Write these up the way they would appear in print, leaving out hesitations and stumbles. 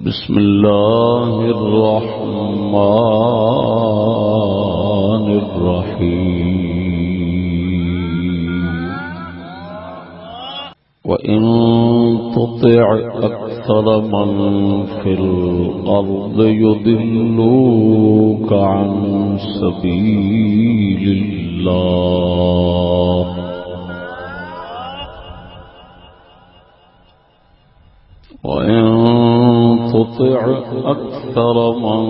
بسم الله الرحمن الرحيم وإن تطع أكثر من في الأرض يضلوك عن سبيل الله وإن تطع أكثر من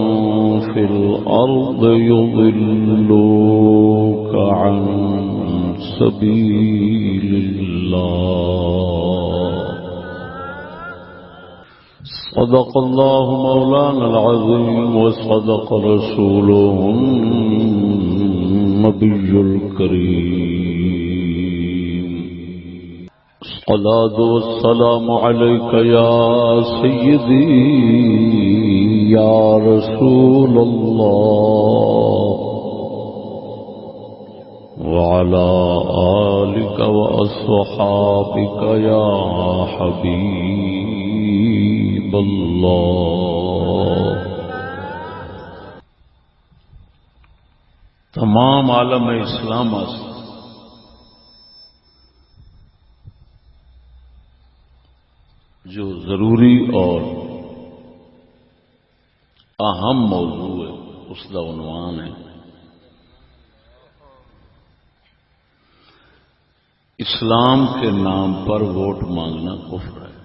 في الأرض يضلوك عن سبيل الله صدق الله مولانا العظيم وصدق رسوله النبي الكريم الصلاة والسلام عليك يا سيدي يا رسول الله وعلى آلك وأصحابك يا حبيب الله تمام عالم اسلام جو ضروری اور اہم موضوع ہے اس کا عنوان ہے اسلام کے نام پر ووٹ مانگنا کفر ہے۔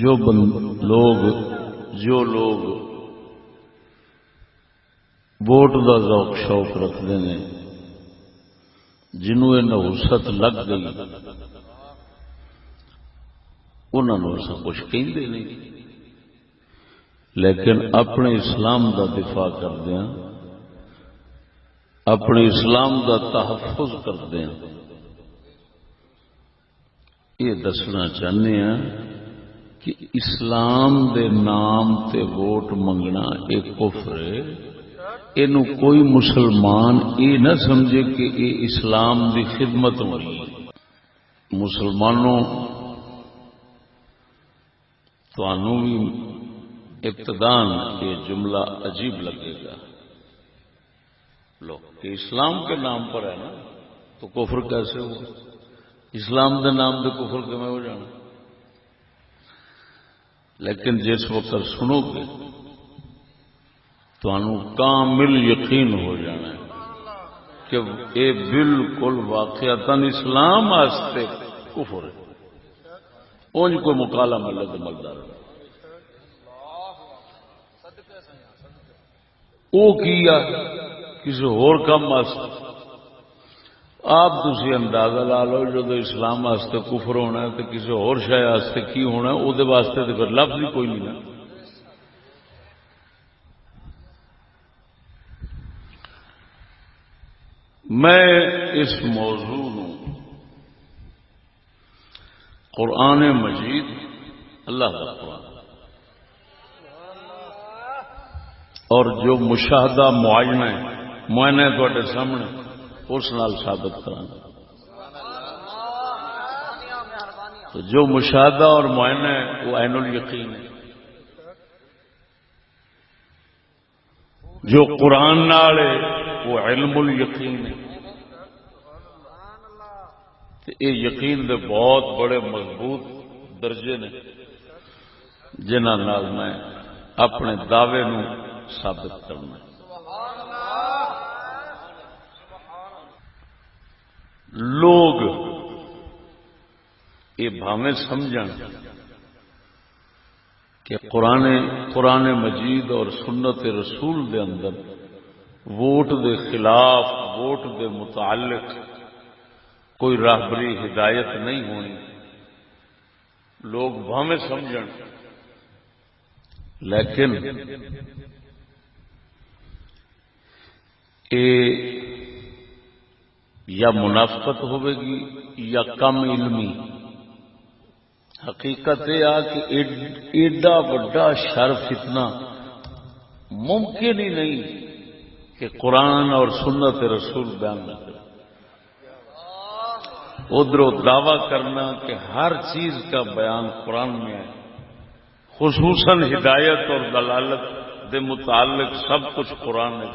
جو لوگ ووٹ کا ذوق شوق رکھتے ہیں جنہوں یہ نحوست لگ گئی انہوں سب کچھ کہتے نہیں، لیکن اپنے اسلام کا دفاع کردے ہیں، اپنے اسلام کا تحفظ کردے ہیں، یہ دسنا چاہتے ہیں کہ اسلام دے نام تے ووٹ منگنا ایک کفر ہے۔ اینو کوئی مسلمان یہ نہ سمجھے کہ یہ اسلام دی خدمت ہو رہی ہے۔ مسلمانوں تانوں بھی ابتدان یہ جملہ عجیب لگے گا لو کہ اسلام کے نام پر ہے نا تو کفر کیسے ہو؟ اسلام دے نام دے کفر کیوں ہو جانا؟ لیکن جس وقت سنو گے تو کامل یقین ہو جانا ہے کہ یہ بالکل واقعتاً اسلام واسطے کفر ہے، اونج کوئی مکالا ملے تو ملدار وہ کیا کسی اور کام واسطے آپ تسی اندازہ لا لو جو اسلام واسطے کفر ہونا ہے تو کسی اور شے واسطے کی ہونا ہے، وہ واسطے تو پھر لفظ ہی کوئی نہیں ہے۔ میں اس موضوع قرآن مجید اللہ کا قرآن اور جو مشاہدہ معائنہ تھوڑے سامنے اس نال ثابت کرانا۔ تو جو مشاہدہ اور معائنہ ہے وہ عین الیقین ہے، جو قرآن نال ہے وہ علم الیقین ہے۔ یہ یقین دے بہت بڑے مضبوط درجے نے جنہاں نال میں اپنے دعوے نو ثابت کرنا۔ لوگ یہ بھاویں سمجھن کہ قرآن مجید اور سنت رسول دے اندر ووٹ دے خلاف ووٹ دے متعلق کوئی راہبری ہدایت نہیں ہونی، لوگ بھاویں سمجھن، لیکن یا منافقت ہوئے گی یا کم علمی۔ حقیقت یہ آ کہ ایڈا بڑا شر فتنہ ممکن ہی نہیں کہ قرآن اور سنت رسول بیان نہ کرے، ادھر دعویٰ کرنا کہ ہر چیز کا بیان قرآن میں ہے، خصوصاً ہدایت اور دلالت دے متعلق سب کچھ قرآن ہے،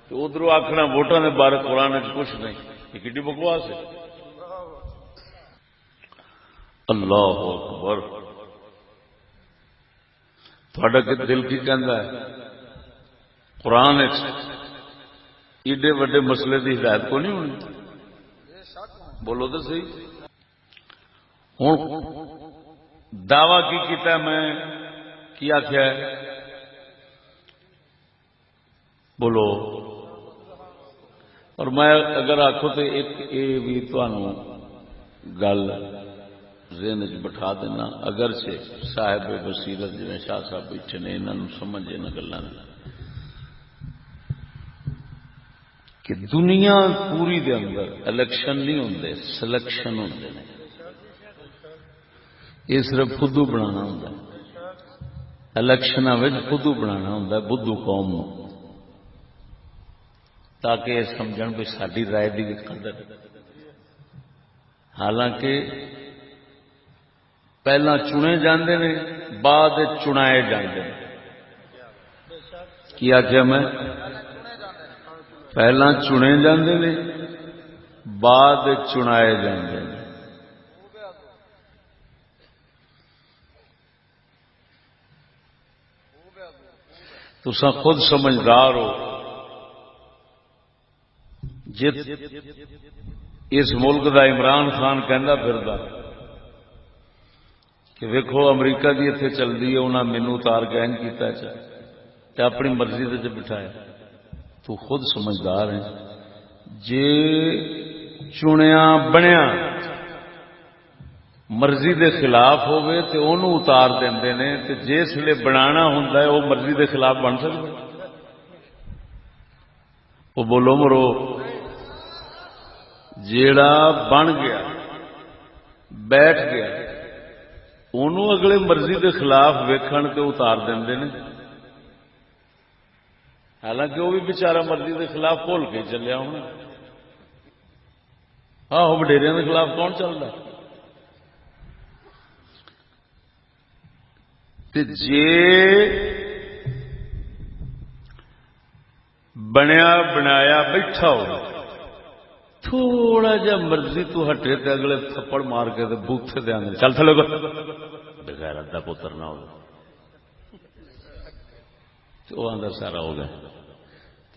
تو ادھر آخنا ووٹاں دے بارے قرآن کچھ نہیں، یہ کتنی بکواس ہے۔ اللہ اکبر، تھوڑا کہ دل کی کہندا ہے قرآن ایڈے وڈے مسئلے کی ہدایت کو نہیں ہونی؟ بولو تو صحیح۔ ہوں دعوی کی کیتا ہے، میں کی آخیا ہے؟ بولو۔ اور میں اگر آخو تو ایک یہ بھی تمہوں گل ذہن چ بٹھا دینا، اگرچہ صاحب بصیرت جی شاہ صاحب بیٹھے نے انہوں سمجھ ان گلوں کہ دنیا پوری دے اندر الیکشن نہیں ہوندے، سلیکشن ہوندے نے، یہ صرف خودو بنانا ہوندا ہے، الیکشناں وچ خودو بنانا ہوندا ہے بدھو قوم نو، تاکہ یہ سمجھن بھی ساری رائے دی قدر، حالانکہ پہلا چنے جاندے نے بعد چنائے جاندے نے۔ کیا کہ میں پہلا چنے جاندے نے بعد چنائے جاندے نے۔ تساں خود سمجھدار ہو، جت اس ملک دا عمران خان کہندا پھردا کہ ویکھو امریکہ دی اتنے چلتی ہے، انہاں مینوں اتار کے این کیتا تے اپنی مرضی سے بٹھایا۔ تو خود سمجھدار ہے، جے چنیا بنیا مرضی دے خلاف ہوئے تے انہوں اتار دیندے نے، تے جس لئے بنانا ہوندا ہے وہ مرضی دے خلاف بن سکتا؟ وہ بولو مرو، جیڑا بن گیا بیٹھ گیا انہوں اگلے مرضی دے خلاف ویکھن تے اتار دیندے نے، حالانکہ وہ بھی بیچارہ مرضی دے خلاف بول کے چلیا ہونا۔ آہو وڈیریاں دے خلاف کون چلتا؟ تے جے بنیا بنایا بیٹھا ہو تھوڑا جا مرضی تو ہٹے تے اگلے تھپڑ مار کے تے بوتھے دے آندے چل تھلے کو بغیرت دا پتر نہ ہو، تو آندر سارا ہو گیا۔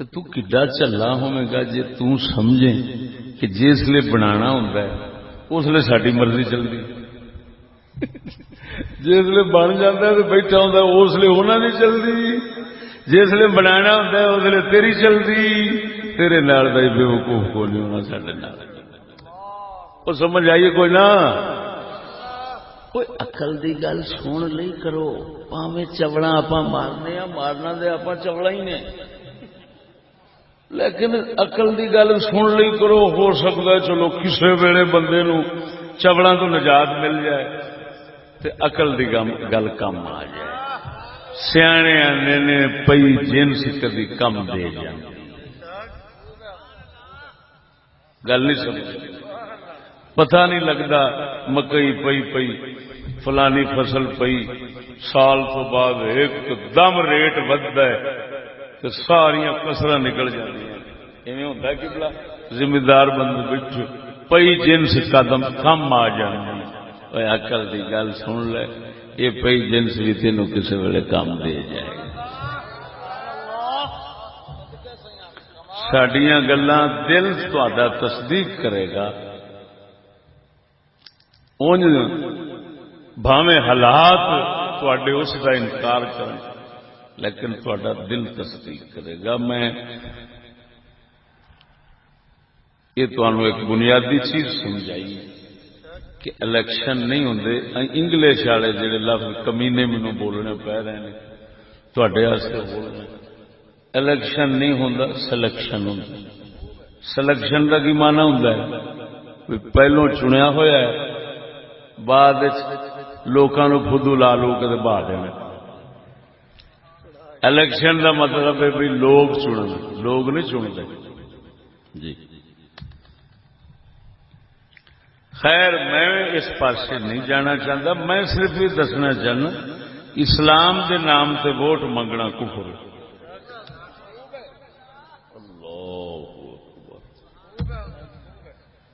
تو کڈا چلا ہوے گا جے تو سمجھے کہ جس لئے بنانا ہوندا ہے اس لئے ساڈی مرضی چلدی، جس لئے بن جاندا ہے تے بیٹھا ہوندا ہے اس لئے انہاں دی چلدی، جس لئے بنانا ہوندا ہے اس لئے تیری چلدی۔ تیرے نال دا بے وقوف کو نہیں ہونا ساڈے نال، او سمجھ آئیے کوئی نہ؟ کوئی عقل دی گل سن لئی کرو، پاویں چوڑا آپاں مارنے آ، مارنا دے آپاں چوڑا ہی نے، لیکن عقل دی گل سن لئی کرو، ہو سکتا ہے چلو کسے ویلے بندے نو چوڑا تو نجات مل جائے تے عقل دی گل کم آ جائے۔ سیانے آنے نے پئی جنس کدی کم دے جاندی، گل نہیں سمجھ، پتہ نہیں لگتا مکئی پئی فلانی فصل پئی، سال تو بعد ایک دم ریٹ بدتا ہے تو ساریاں کسراں نکل جاندیاں، ایویں ہوندا ہے کہ بلا ذمہ بندے وچ پئی جنس قدم کم آ جاندی۔ اوے عقل دی گل سن لے، یہ پئی جنس بھی تینوں کسے ویلے کام دے جائے گا۔ ساڈیاں گلاں دل تہاڈا تصدیق کرے گا، اونج بھاویں حالات تہاڈے اس کا انکار کریں لیکن تہاڈا دل تصدیق کرے گا۔ میں یہ تمہیں ایک بنیادی چیز سمجھائی کہ الیکشن نہیں ہوندے، انگلش والے جڑے لفظ کمینے مینوں بولنے پہ رہے ہیں تہاڈے واسطے بولنے، الیکشن نہیں ہوندا سلیکشن ہوندا۔ سلیکشن کا کی معنی ہوندا ہے پہلو چنیا ہویا ہے بعد لوکاں نو خودو لا لو کے بہا دینا، الیکشن دا مطلب ہے بھی لوگ چن، لوگ نہیں چنتے جی۔ خیر میں اس پاسے نہیں جانا چاہتا، میں صرف یہ دسنا چاہنا اسلام دے نام تے ووٹ منگنا کفر ہے۔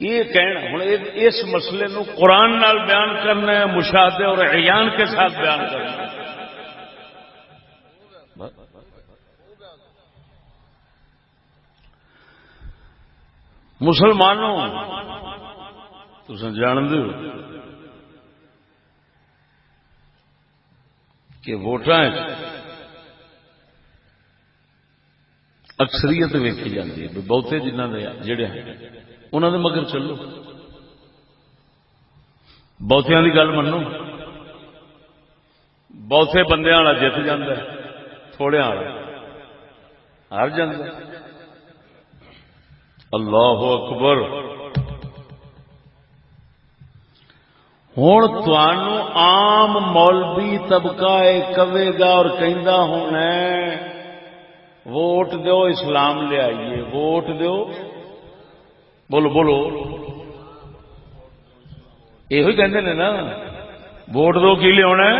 یہ کہنا ہوں اس مسئلے نو قرآن نال بیان کرنا ہے، مشاہدے اور عیان کے ساتھ بیان کرنا ہے۔ مسلمانوں تم جان دو کہ ووٹاں اکثریت ویکھی جاتی ہے، بہتے جنہ نے جڑے ہیں انہوں نے مگر چلو، بہتیاں کی گل منو، بہتے بندے والا جیت جاتا ہے، تھوڑے والا ہار جاتا ہے۔ اللہ اکبر۔ ہوں تمہوں عام مولوی طبقہ کہے گا اور کہندا ہونا ہے ووٹ دیو اسلام لے آئیے، ووٹ دیو، بولو بولو، یہ کہتے ہیں نا ووٹ دو کی لیا ہے۔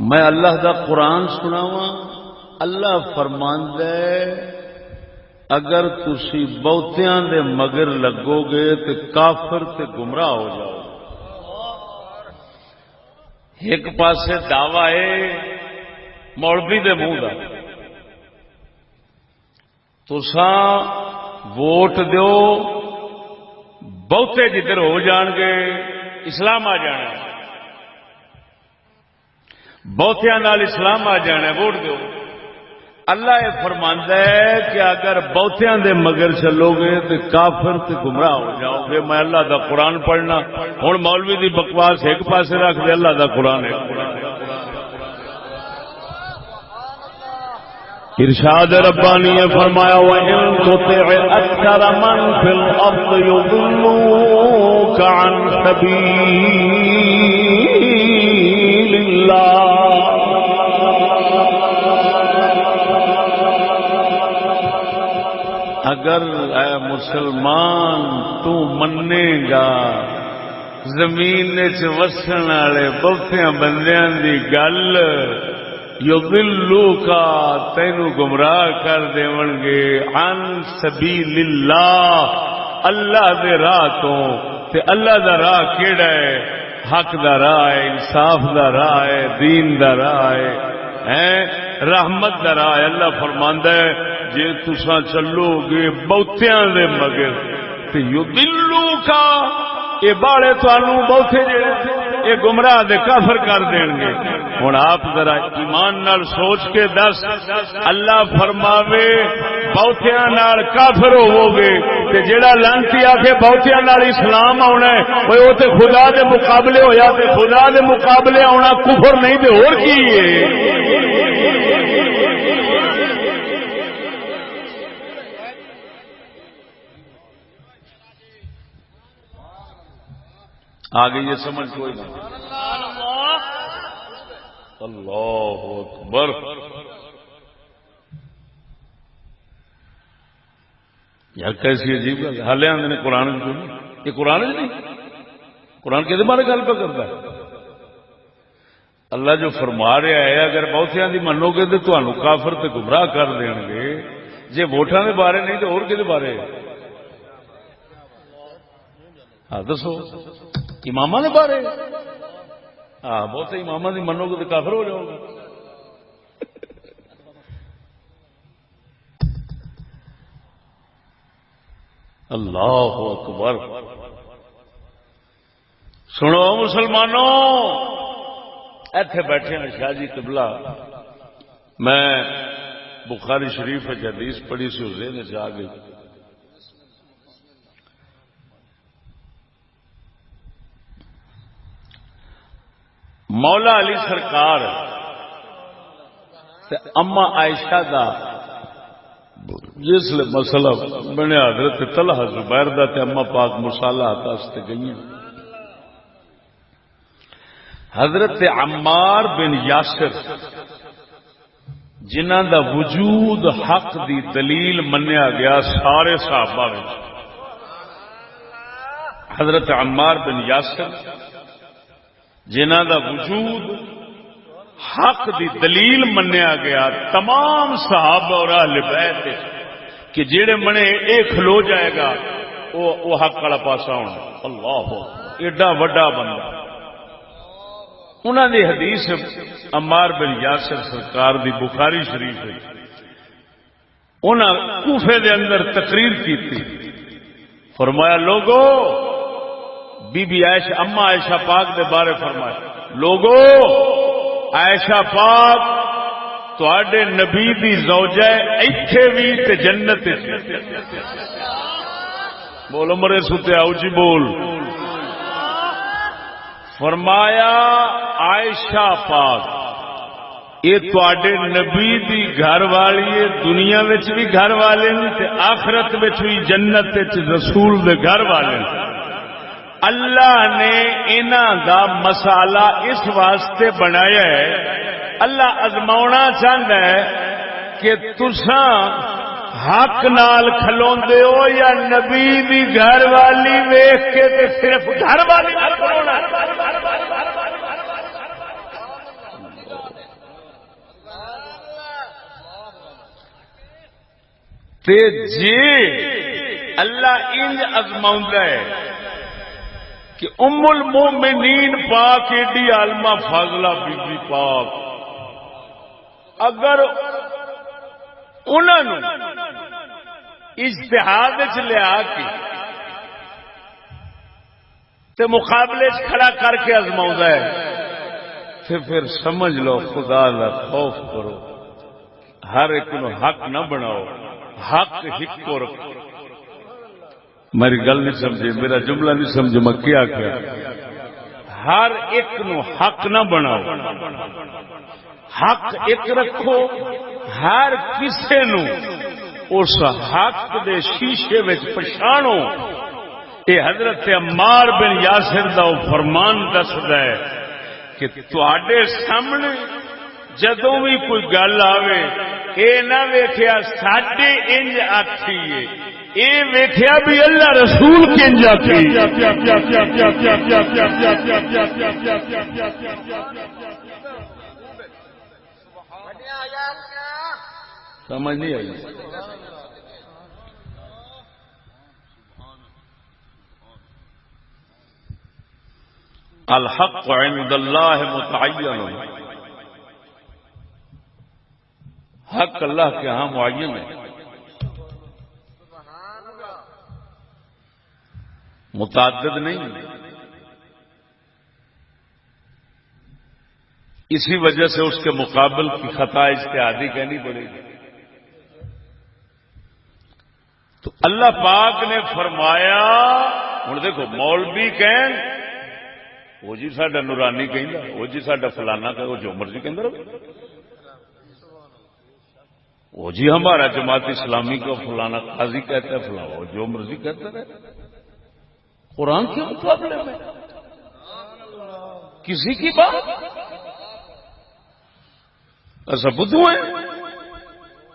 میں اللہ دا قرآن سناواں، اللہ فرماندا ہے اگر تسی بہتیاں دے مگر لگو گے تو کافر تے گمراہ ہو جاؤ۔ ایک پاسے دعوی ہے مولوی دے منہ دا، تساں ووٹ دیو، بہتے جدھر ہو جان گے اسلام آ جانا، بہتیاں نال اسلام آ جانا، ووٹ دیو۔ اللہ یہ فرماندا ہے کہ اگر بہتیاں دے مگر چلو گے تو کافر تے گمراہ ہو جاؤ گے۔ میں اللہ دا قرآن پڑھنا، ہن مولوی دی بکواس ایک پاسے رکھ دے، اللہ دا قرآن ہے۔ ارشاد ربانی نے فرمایا وَإِن تُطِعْ أَكْثَرَ مَن فِي الْأَرْضِ يُضِلُّوكَ عَن سَبِيلِ اللَّهِ اگر اے مسلمان تو منے گا زمین وسن والے بہتیاں بندیاں دی گل، یضلوک تینو گمراہ کر دیون گے عن سبیل اللہ، اللہ دے راہ تو، تے اللہ دا راہ کیڑا ہے؟ حق دا راہ ہے، انصاف دا راہ ہے، دین دا راہ ہے، رحمت دا راہ ہے۔ اللہ فرماندا ہے جے تساں چلو گے بہتیاں دے مگر تے یضلوک، اے باڑے تانوں بہتے جڑے اے گمراہ دے کافر کر دین گے۔ ہن آپ ذرا ایمان نال سوچ کے دس، اللہ فرماوے بہتیاں نال کافر ہوو گے تے جڑا لانتی آکھے بہتیاں نال اسلام آونا ہے، اوے او تے خدا دے مقابلے ہویا، تے خدا دے مقابلے آونا کفر نہیں تے ہور کی ہے؟ آگے یہ سمجھ کوئی نہیں۔ اللہ اکبر۔ یار کیسی عجیب گل، حالے آدھے نے قرآن، یہ قرآن نہیں، قرآن کے بارے گل پہ کرتا ہے۔ اللہ جو فرما رہا ہے اگر بہتیاں دی منو گے تو تمہیں کافر تے گمراہ کر دیں گے، جے ووٹاں دے بارے نہیں تو اور کدے بارے؟ ہاں دسو، امامہ دے بارے؟ ہاں بہت امامہ دی منو گے تو کافر ہو جاؤ گے۔ اللہ اکبر۔ سنو مسلمانوں، ایتھے بیٹھے ہیں شاہ جی قبلہ، میں بخاری شریف حدیث پڑھی سی اس ذہن سے آ گئی۔ مولا علی سرکار اما عائشہ دا جس لئے مسئلہ بنے حضرت طلحہ زبیر دا تے اما پاک مصالحہ واسطے گئی، حضرت عمار بن یاسر جنہ دا وجود حق دی دلیل منیا گیا سارے صحابہ میں، حضرت عمار بن یاسر جنہ دا وجود حق دی دلیل منیا گیا تمام صحابہ اور اہل بیت کہ جڑے منے اے کھلو جائے گا وہ حق والا پاسا ہونا. اللہ ایڈا وڈا بندہ. انہوں نے حدیث عمار بن یاسر سرکار دی بخاری شریف ہے، انہوں کوفے دے اندر تقریر کی تھی. فرمایا لوگو بی بی عائشہ اما عائشہ پاک دے بارے فرمایا لوگو عائشہ پاک تواڈے نبی دی زوجہ ایتھے وی تے جنت وچ. بولو مرے ستے آؤ جی بول. فرمایا عائشہ پاک یہ تواڈے نبی دی گھر والی ہے، دنیا وچ بھی گھر والے نے تے آخرت وچ بھی جنت وچ رسول دے گھر والے نے. اللہ نے انہاں دا مسالہ اس واسطے بنایا ہے، اللہ ازماؤنا چاہتا ہے کہ تساں حق نال کھلوندے ہو یا نبی دی گھر والی ویکھ کے تے صرف گھر والی نال کھلونا. تے جی اللہ انج ازماؤندا ہے کہ ام المومنین پاک ایڈی عالمہ فاضلہ بی بی پاک اگر انہوں اجتہاد وچ لیا کے تے مقابلے چ کھڑا کر کے ازماؤندا ہے تے پھر سمجھ لو خدا دا خوف کرو، ہر ایک نو حق نہ بناؤ، حق ہکو رکھو. میری گل نہیں سمجھے، میرا جملہ نہیں سمجھے میں کیا ہر ایک نو حق نہ بناؤ، حق ایک رکھو. ہر کسے نو اس حق دے شیشے وچ پچھانو. یہ حضرت عمار بن یاسر دا فرمان دسدا ہے کہ تواڈے سامنے جدوں بھی کوئی گل آوے اے نہ ویکھیا ساڈے انج آکھیے، اے ویکھیا بھی اللہ رسول کنج آکھی. سمجھ نہیں آئی؟ الحق عند اللہ متعین، حق اللہ کے ہاں معین ہے، متعدد نہیں. اسی وجہ سے اس کے مقابل کی خطا اجتہادی کہنی پڑے گی. تو اللہ پاک نے فرمایا ہوں دیکھو مولوی کہیں وہ جی ساڈا نورانی کہندا، وہ جی ساڈا فلانا کہ وہ جو مرضی کہندا رہو، وہ جی ہمارا جماعت اسلامی کا فلانا قاضی کہتا ہے، فلانا وہ جو مرضی کہتا رہے. قرآن کے مقابلے میں کسی کی بات ایسا بدھو ہے.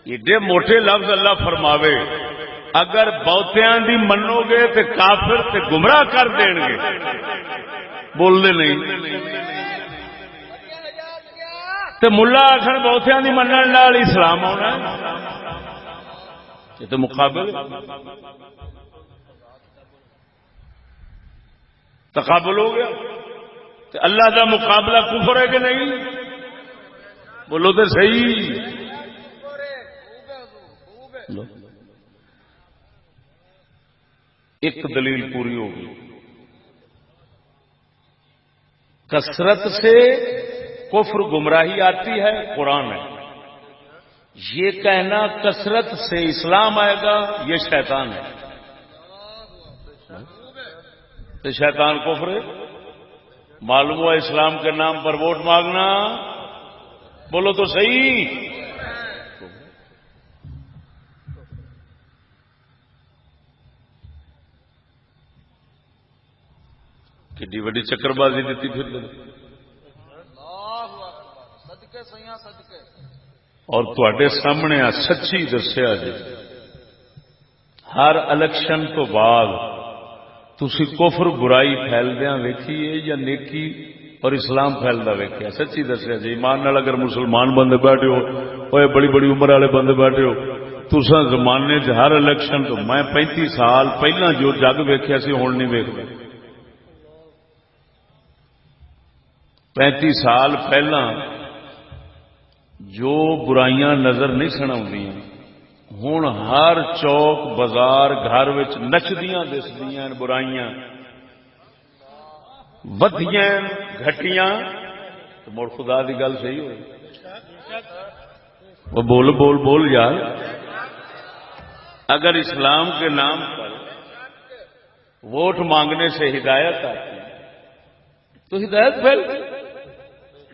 ایڈے موٹے لفظ اللہ فرماوے اگر بہتیاں دی منو گے تو کافر تے گمراہ کر دیں گے، بولنے نہیں. تے ملا آخر بہتیاں دی منن نال اسلام ہونا، یہ تو مقابل تقابل ہو گیا. تو اللہ دا مقابلہ کفر ہے کہ نہیں؟ بولو تو صحیح. ایک دلیل پوری ہوگی. کثرت سے کفر گمراہی آتی ہے قرآن ہے. یہ کہنا کثرت سے اسلام آئے گا یہ شیطان ہے. تو شیطان کفر ہے. معلوم ہوا اسلام کے نام پر ووٹ مانگنا، بولو تو صحیح. کڈی وڈی چکر بازی دیتی پھر اور تواڈے سامنے سچی دسیا جی ہر الیکشن تو بعد تسی کفر برائی پھیلدیاں ویکھیے یا نیکی اور اسلام پھیلدا ویکھیا؟ سچی دسیا جی ایمان نال اگر مسلمان بندے بیٹھے ہو اوے بڑی بڑی عمر والے بندے بیٹھے ہو تساں زمانے چ ہر الیکشن تو میں 35 سال پہلا جو جگ ویکھیا سی ہن نہیں ویکھدا 35 سال پہلا جو برائیاں نظر نہیں سن آؤندیاں ہن ہر چوک بازار گھر وچ نچدیاں دسدیاں برائیاں ودیاں گھٹیاں تو مڑ خدا دی گل صحیح ہوئی وہ بول بول بول یار اگر اسلام کے نام پر ووٹ مانگنے سے ہدایت آتی تو ہدایت پھیل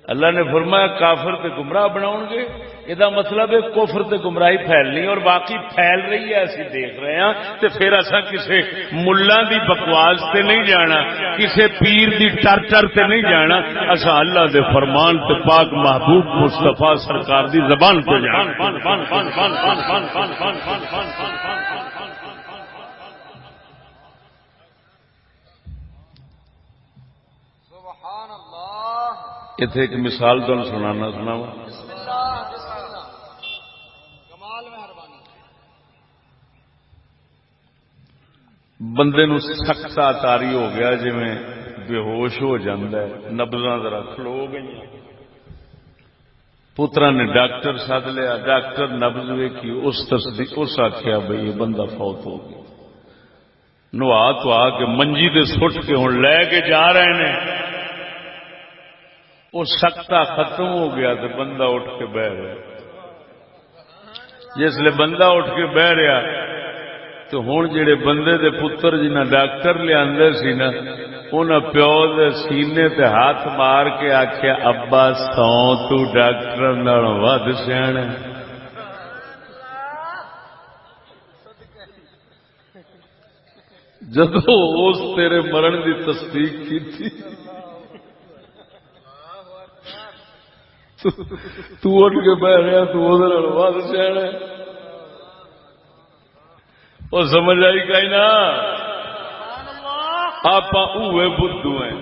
اللہ نے فرمایا کافر تے گمراہ بناؤ گے یہ مطلب ہے کفر تے گمراہی پھیلنی اور باقی پھیل رہی ہے اسی دیکھ رہے ہیں تے پھر اسا کسے ملا دی بکواس تے نہیں جانا کسے پیر دی ٹر تے نہیں جانا اسا اللہ دے فرمان تے پاک محبوب مصطفیٰ سرکار دی زبان تے جانا اتنے ایک مثال تمہیں سنانا سناوا بندے نو سخت تاری ہو گیا جی میں بے ہوش ہو جاندہ ہے نبضاں ذرا کھلو گئی پترا نے ڈاکٹر سد لیا ڈاکٹر نبض ویکھی اس آخیا بھائی یہ بندہ فوت ہو گیا نوا تو آ کے منجی دے سٹ کے ہوں لے کے جا رہے ہیں وہ سکتا ختم ہو گیا تو بندہ اٹھ کے بہ رہا جس لئے بندہ اٹھ کے بہ رہا تو ہوں جڑے بندے دے پتر جنہ ڈاکٹر لیا سی نا انہاں پیو دے سینے تے ہاتھ مار کے آخیا ابا سو تو ڈاکٹر نالوں ود سیاںا جدو اس تیرے مرن دی تصدیق کی تھی تو اٹھ کے بہ رہا تو ود سیاںا وہ سمجھ آئی کہیں نا آپ اوے بدھو ہیں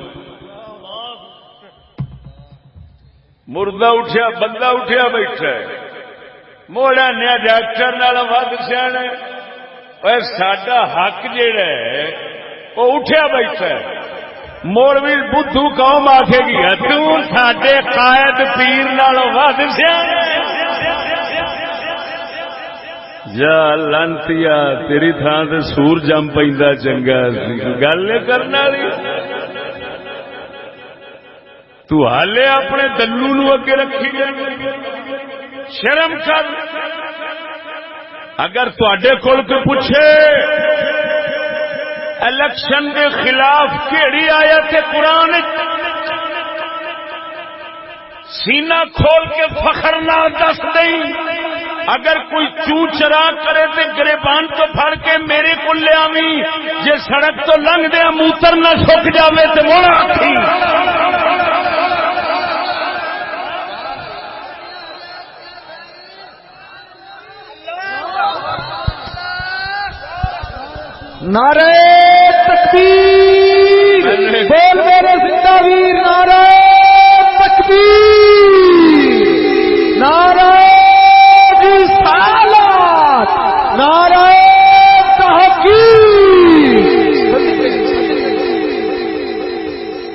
مردہ اٹھیا بندہ اٹھیا بیٹھا ہے موڑا نیا ڈاکٹر نال ود سیاںا اور ساڈا حق جیڑا ہے وہ اٹھیا بیٹھا ہے موڑ بھی بدھو قوم آکھے گی تو ساڈے قائد پیر نال ود سیاںا جا لانتیا تیری تھان سے سور جم پہ چنگا گل کرنا تو حالے اپنے دلو نو اگے رکھی شرم کر اگر تے کول کوئی پوچھے الیکشن کے خلاف کیڑی آیت قرآن سینہ کھول کے فخر نہ دس دیں اگر کوئی چو چرا کرے تو گریبان تو پھڑ کے میرے کو لے آویں جے سڑک تو لنگ دیا موتر نہ سک جاوے تو موڑا آکھی نعرہ تکبیر بول میرے زندہ ویر نعرہ تکبیر نعرہ نعرہ تحقیق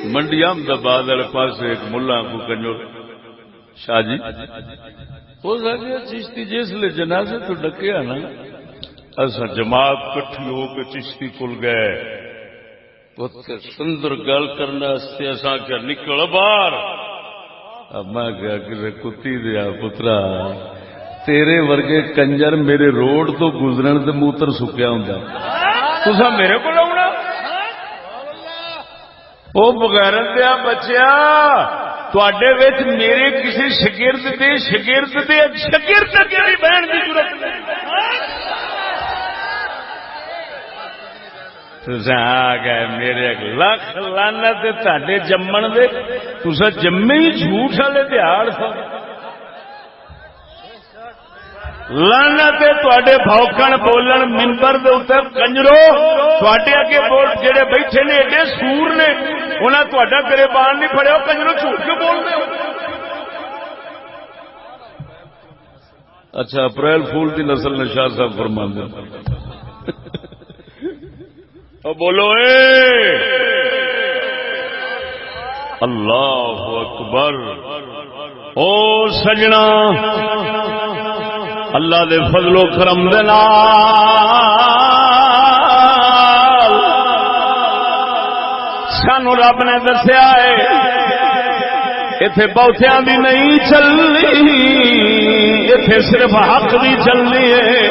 منڈی احمدآباد والے پاس ایک ملا کو کنجور شاہ جی ہو سکے چشتی جس لے جنازے تو ڈکیا نا اصا جماعت کٹھی ہو کے چشتی کل گئے سندر گل کرنا اصا کیا نکل باہر اب میں کیا کہ کتی دیا پترا تیرے ورگے کنجر میرے روڈ تو گزرن تے موتر سکیا ہوں تسا میرے کو لاؤنا وہ بغیر دیا بچیا تواڈے وچ میرے کسی شگرد دے شگرد تیری بہن کی ضرورت تسا آ گئے میرے لکھ لعنت تے تہاڈے جمن دے تسا جمے ہی جھوٹ والے دیہڑ لعنت تواڈے بھوکن بولن منبر دے اوتے کنجرو تواڈے اگے بول جڑے بیٹھے نے ایڈے سور نے انہاں تواڈا گریبان نہیں پھڑیا کنجرو جھوٹ کیوں بولدے ہو؟ اچھا اپریل فول دی نسل نے شاہ صاحب فرماندے او بولو اے اللہ اکبر او سجنا اللہ دے فضل و کرم دے نال سانو رب نے دسیا ہے ایتھے بہتیاں دی نہیں چلنی ایتھے صرف حق دی چلنی ہے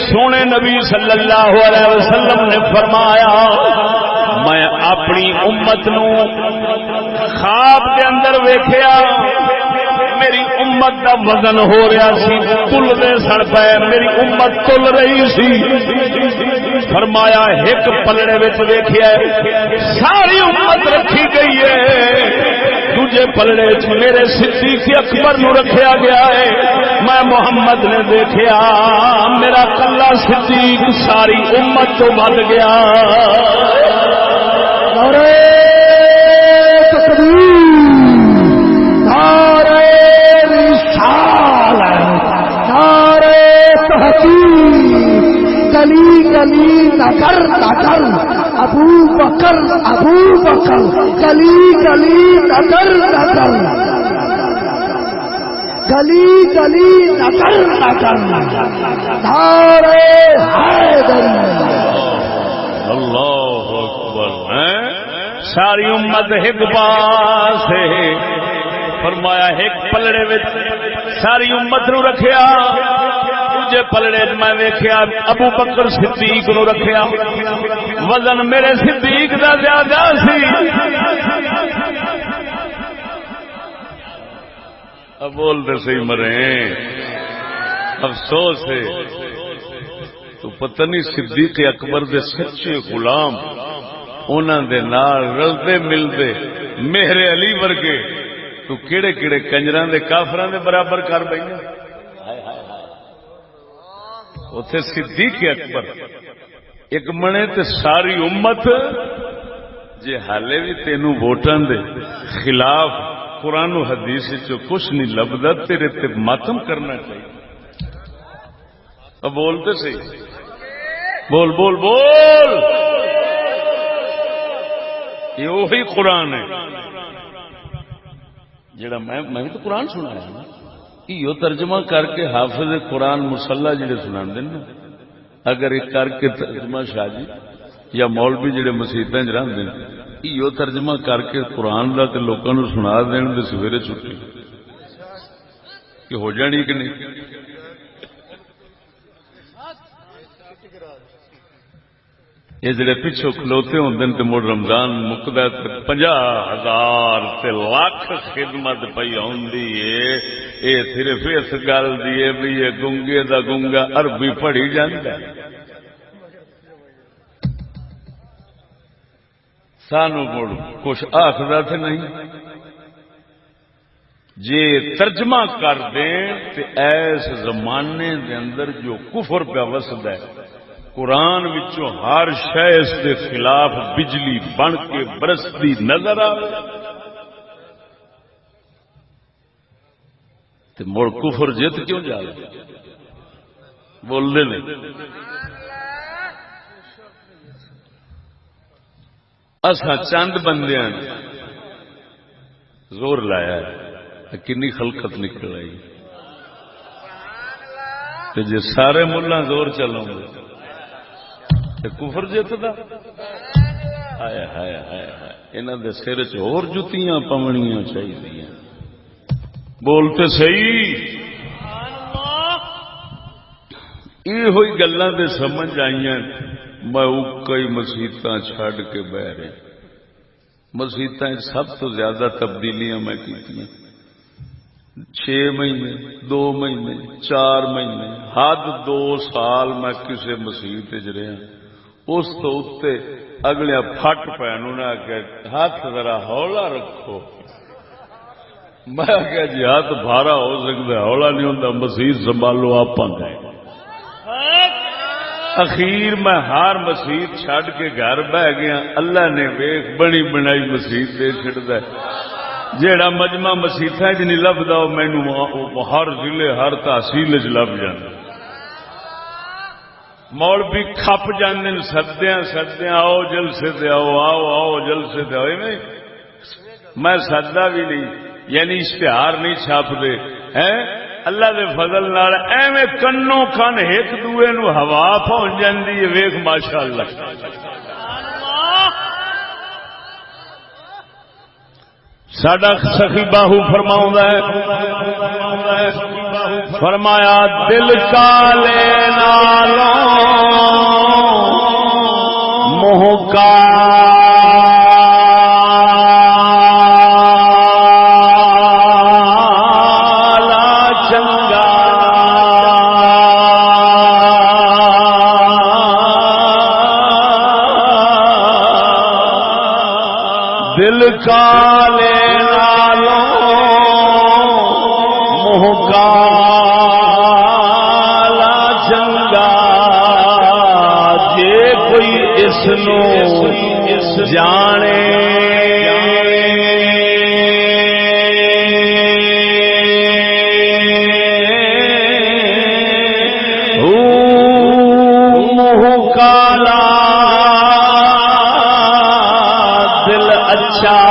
سونے نبی صلی اللہ علیہ وسلم نے فرمایا میں اپنی امت نو خواب کے اندر ویکھیا میری امت دا وزن ہو رہا سی تل دے سڑ پے میری امت تل رہی سی فرمایا ایک پلڑے وچ ویکھیا ساری امت رکھی گئی ہے دوجے پلڑے چ میرے صدیق اکبر نو رکھیا گیا ہے میں محمد نے دیکھیا میرا کلا صدیق ساری امت تو بد گیا نعرہ تکبیر نعرہ رسالت نعرہ تحقیق گلی گلی نگر نگر ابو بکر گلی گلی نگر نگر گلی گلی نگر نگر نعرہ حیدری اللہ اکبر ساری امت ایک پاس ہے فرمایا ایک پلڑے وچ ساری امت نو رکھیا دوجے پلڑے میں ویکھیا ابو بکر صدیق نو رکھیا وزن میرے صدیق دا زیادہ سی اب بول دے صحیح مرے افسوس ہے تو پتہ نہیں صدیق اکبر دے سچے غلام انہاں دے نال رلدے ملدے مہر علی ورگے تو کیڑے کیڑے کنجراں دے کافراں دے برابر کر بیٹھے اوتھے صدیق اکبر ایک منے تے ساری امت جے حالے بھی تینوں ووٹاں دے خلاف قرآن و حدیث چ کچھ نہیں لبدا تیرے تے ماتم کرنا چاہیے اب بولتے صحیح بول بول بول یہ وہی قرآن ہے جڑا میں بھی تو قرآن سنایا نا یہ ترجمہ کر کے حافظ قرآن مسلح جڑے سنا دیں نا اگر یہ کر کے ترجمہ شاہ جی یا مولوی جڑے مسیتیں رہتے ہیں یہ ترجمہ کر کے قرآن کا تے لوگوں کو سنا دین تے سویرے چھٹی کہ ہو جانی کہ نہیں یہ جڑے پیچھے کھلوتے ہوندے تے مڑ رمضان مکدا تے 50,000 تے لاکھ خدمت پئی ہوندی ہے اے صرف اس گل دی ہے بھی یہ گنگے دا گنگا عربی پڑھی جاندا ہے سانو مڑ کچھ آخدا تے نہیں جے ترجمہ کر دیں تے ایس زمانے دے اندر جو کفر پہ وسدا ہے قرآن وچوں ہر شے اس دے خلاف بجلی بن کے برستی نظر آئے تے مڑ کفر جت کیوں جائے بول دے نہیں اساں چند بندیاں زور لایا ہے کنی خلقت نکل آئی تے جے سارے ملہ زور چلاؤں گے کفر جتدا ہائے ہائے ہائے انہاں دے سر چ اور جتیاں پونیاں چاہیے بولتے صحیح یہ ہوئی گلاں دے سمجھ آئیاں میں کئی مسیتاں چھڈ کے بہ رہے مسیتاں سب تو زیادہ تبدیلیاں میں کیتیاں 6 مہینے 2 مہینے 4 مہینے حد 2 سال میں کسی مسیت چ رہا اس تو اتنے اگلے پھٹ پین انہیں آخیا ہاتھ ذرا ہولا رکھو میں کیا جی ہاتھ بھارا ہو سکتا ہے ہولا نہیں ہوتا مسیح سنبھالو آپ گئے اخیر میں ہر مسیح چھڈ کے گھر بہ گیا اللہ نے ویخ بنی بنائی مسیح دے چڑھتا جیڑا مجمع مسیحا چ نہیں لبدا مینو ہر ضلع ہر تحصیل چ لب جانا مولوی کھپ جاندے سدیاں سدیاں آؤ جلسے تے آؤ آؤ آؤ جلسے تے آؤ نہیں میں سدا بھی نہیں یعنی اشتہار نہیں چھاپتے ہیں اللہ دے فضل نال ایویں کنوں کن ایک دوے نو ہوا پہنچ جاندی ہے ویکھ ماشاءاللہ ساڈا سخی باہو فرماؤندا ہے فرمایا دل کالے نالوں منہ کالا چنگا دل کالے جانے منہ کالا دل اچھا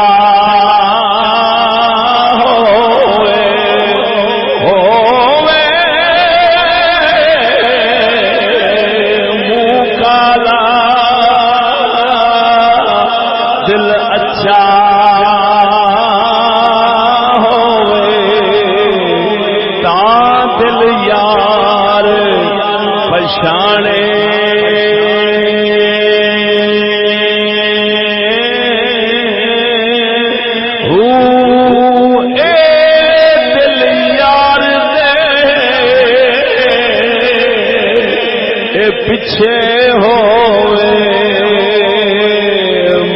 پیچھے ہوئے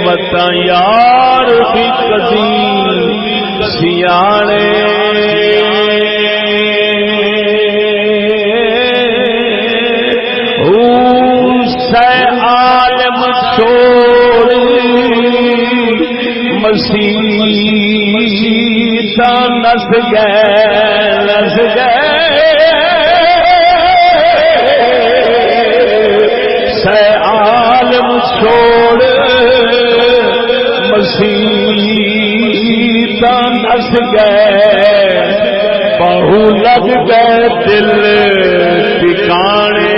متا یار بھی کدی سیانے سے عالم چھوڑی مسیح نس گئے عالم چھوڑ مسیح نس گئے بہو لگ گئے دل ٹھکانے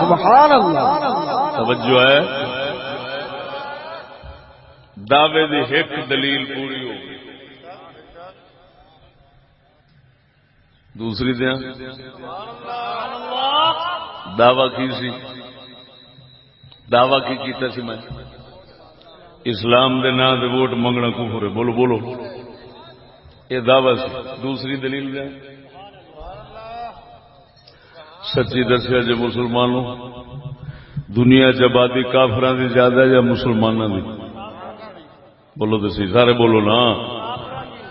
سبحان اللہ توجہ ہے دعوے دی ایک دلیل پوری ہو گئی دوسری دیا دعوی کی سی دعوی کی کیتا سی میں اسلام دے نام دے ووٹ منگنا کفر ہے بولو بولو یہ دعوی سی دوسری دلیل دیا سچی دسیا جی مسلمانوں دنیا چبادی کافران دی زیادہ یا مسلمانوں دی بولو تو سی سارے بولو نا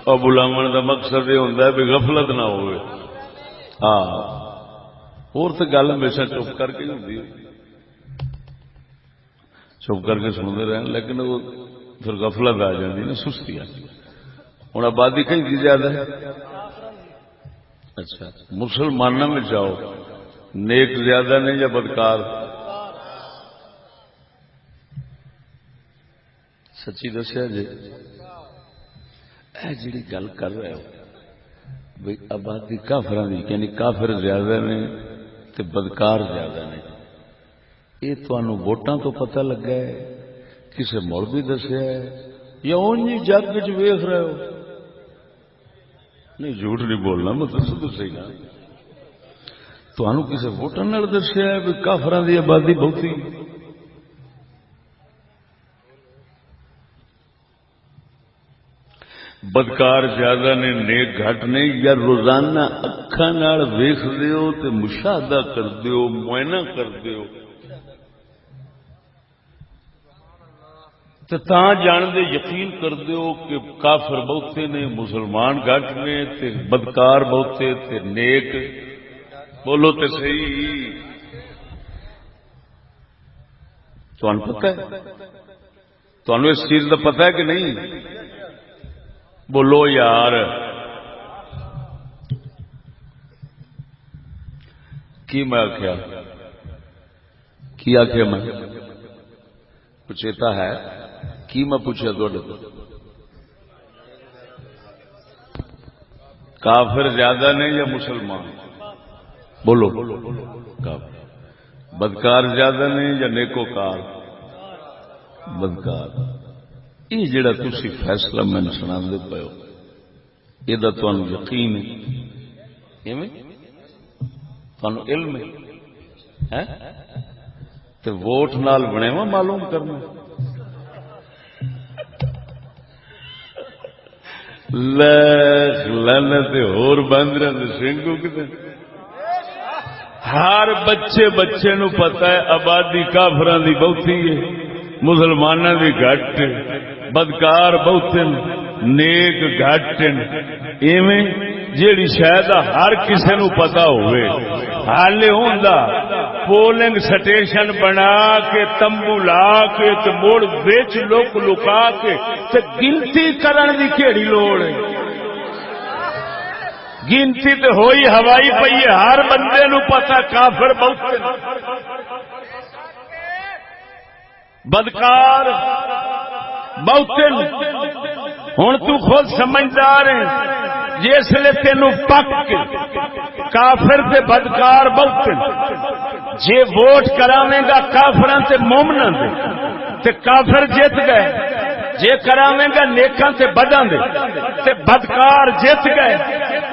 اور بلاون دا مقصد یہ ہوتا ہے بھی غفلت نہ ہوئے ہاں اور تو گل ہمیشہ چپ کر کے ہوتی ہے چپ کر کے سنتے رہے لیکن وہ پھر غفلت آ جاتی نا سستی آ ہوں آبادی کہیں کی زیادہ ہے اچھا مسلمانوں میں جاؤ نیک زیادہ نہیں یا بدکار سچی دسیا جی جی گل کر رہے ہو بھائی آبادی کافران دی یعنی کافر زیادہ نے تے بدکار زیادہ نے. یہ تمہیں ووٹاں تو پتہ لگا ہے, کسے مولوی دسیا ہے, یا اونج جگ وچ ویکھ رہے ہو؟ نہیں جھوٹ نہیں بولنا, میں دسو تو صحیح نا. تمہیں کسے ووٹاں نال دسیا ہے بھی کافراں دی آبادی بہتی؟ بدکار زیادہ نے نیک گھٹ نے, یا روزانہ اکھاں نال ویکھدے ہو تے مشاہدہ کردے ہو, معائنہ کردے ہو تے تاں جاندے یقین کردے ہو کہ کافر بہتے نے, مسلمان گھٹ نے, تے بدکار بہتے تے نیک. بولو تے صحیح. تمہیں پتہ ہے, تمہیں اس چیز کا پتہ ہے کہ نہیں؟ بولو یار. کی میں آخیا, کی آخیا میں پوچھتا ہے کی میں پوچھا تو کافر زیادہ نے یا مسلمان؟ بولو. کافر. بدکار زیادہ نے یا نیکوکار؟ بدکار. یہ جڑا تسی فیصلہ میں سنا دے پے ہو, یہ تمہیں یقین ہے, تمہیں علم ہے تے ووٹ نال بنےوا معلوم کرنا. لعنت ہور باندراں دے سنگو کتے. ہر بچے نو پتہ ہے آبادی کافراں دی بہتی ہے, مسلماناں دی گھٹ, بدکار بہتے نیک گھٹ. ایویں جیڑی شاید ہر کسے نو پتہ ہوئے, حال ہوندا پولنگ سٹیشن بنا کے تمبو لا کے تے موڑ وچ لوک لکا کے تے گنتی کرن دی کیڑی لوڑ ہے؟ گنتی تے ہوئی ہوائی پئی ہے, ہر بندے نو پتہ کافر بہتے بدکار بہتے. ہن تو خود سمجھدار ہے, جس لے تینوں پک کافر تے بدکار بہتے, جے ووٹ کراویں گا کافراں تے مومناں دے تے کافر جیت گئے, جے کراویں گا نیکاں تے بداں دے تے بدکار جیت گئے.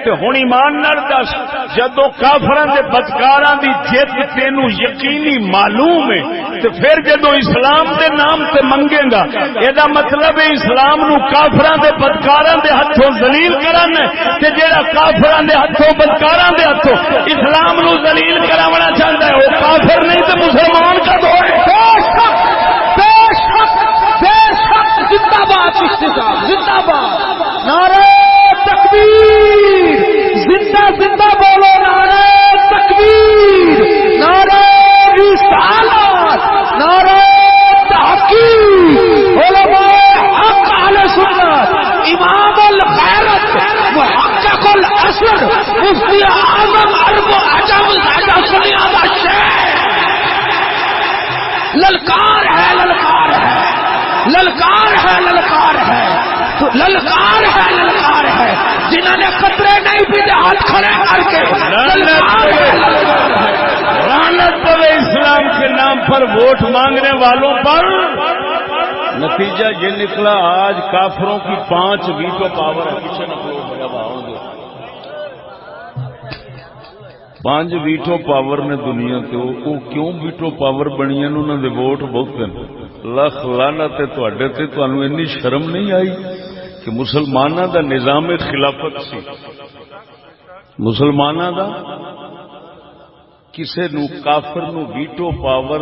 تے ہن ایمان نال دس, جدوں کافراں تے بدکاراں دی جیت تینوں یقینی معلوم ہے تے پھر جدوں اسلام دے نام تے منگے گا, اے دا مطلب ہے اسلام نو کافراں دے بدکاراں دے ہتھوں ذلیل کرنا ہے. تے جیڑا کافراں دے ہتھوں بدکاراں دے ہتھوں اسلام نو ذلیل کراونا چاہندا ہے, وہ کافر نہیں تے مسلمان کا دور ہے. زندہ باد زندہ باد, نعرہ تکبیر, زندہ زندہ بولو, نعرہ تکبیر, نعرہ رسالت, نعرہ تحقیق, علماء حق اہل سنت, امام الخیرت, محقق العصر, مفتی اعظم عرب و عجم سنیا کا شیخ. للکار ہے, للکار ہے, للکار ہے, للکار ہے, للکار ہے, للکار ہے. جنہوں نے قطرے نہیں پیتے ہاتھ کھڑے کر کے لعنت پڑے اسلام کے نام پر ووٹ مانگنے والوں پر. نتیجہ یہ نکلا آج کافروں کی 5 ویٹو پاور ہے. پیچھے نکلو, 5 ویٹو پاور نے دنیا کے. وہ کیوں ویٹو پاور بنی ہیں؟ انہوں نے ووٹ بہت ہیں. لکھ لعنت تے تواڈے تے, تانوں اتنی شرم نہیں آئی کہ مسلماناں دا نظام خلافت سی, مسلماناں دا کسے نو کافر نو ویٹو پاور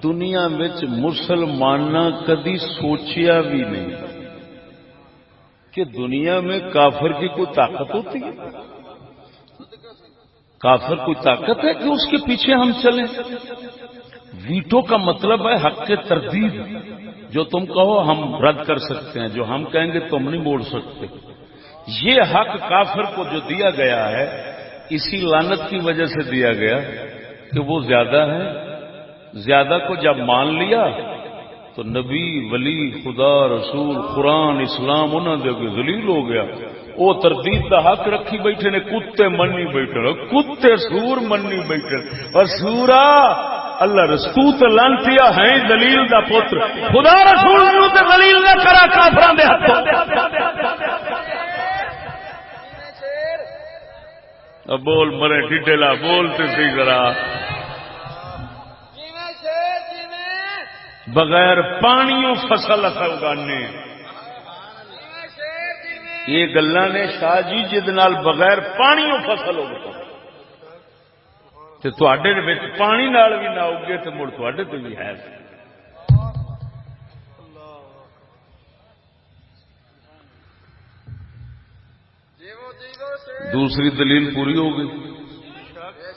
دنیا وچ مسلماناں کدی سوچیا بھی نہیں کہ دنیا میں کافر کی کوئی طاقت ہوتی ہے. کافر کوئی طاقت ہے کہ اس کے پیچھے ہم چلیں؟ ویٹو کا مطلب ہے حق کے تردید. جو تم کہو ہم رد کر سکتے ہیں, جو ہم کہیں گے تم نہیں بول سکتے. یہ حق کافر کو جو دیا گیا ہے, اسی لعنت کی وجہ سے دیا گیا کہ وہ زیادہ ہے. زیادہ کو جب مان لیا تو نبی ولی خدا رسول قرآن اسلام انہوں دے اگے ذلیل ہو گیا. وہ تردید کا حق رکھی بیٹھے نے, کتے منی بیٹھے, کتے سور منی بیٹھے. اور سورا اللہ رسول تے لانتیا ہے دلیل دا پتر, خدا رسول نو تے دلیل نہ کرا کافراں دے ہتھوں. اب بول مرے ڈڈلا بول تے صحیح ذرا. بغیر پانیوں فصل اگانے یہ گلا نے شاہ جی جد نال بغیر پانیوں فصل اگتا تے تواڈے وچ پانی نال بھی نہ اگے تے مڑ تواڈے تے بھی ہے. دوسری دلیل پوری ہو گئی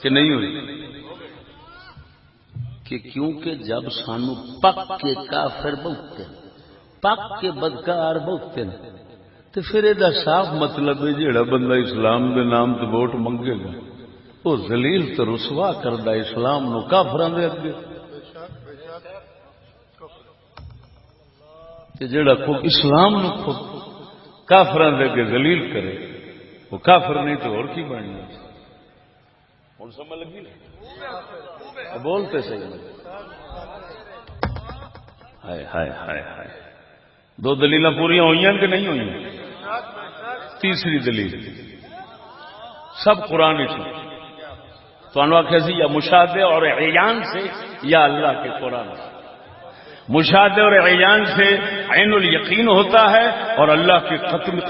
کہ نہیں ہوئی کہ کیونکہ جب سانو پک کے کافر بہتے پک کے بدکار بہتے تو پھر یہ صاف مطلب ہے جہاں بندہ اسلام کے نام تے ووٹ منگے گا وہ ذلیل تو رسوا کردا اسلام نو کافراں دے اگے. تے جہاں اسلام نو کافراں دے اگے ذلیل کرے وہ کافر نہیں تو اور کی بننا. ہن سمجھ لگی بولتے صحیح. ہائے ہائے ہائے ہائے. دو دلیل پوریا ہوئی کہ نہیں ہوئی؟ تیسری دلیل سب قرآن سے تو آخیا سی یا مشاہدے اور عیان سے یا اللہ کے قرآن سے. مشاہدے اور عیان سے عین الیقین ہوتا ہے اور اللہ کے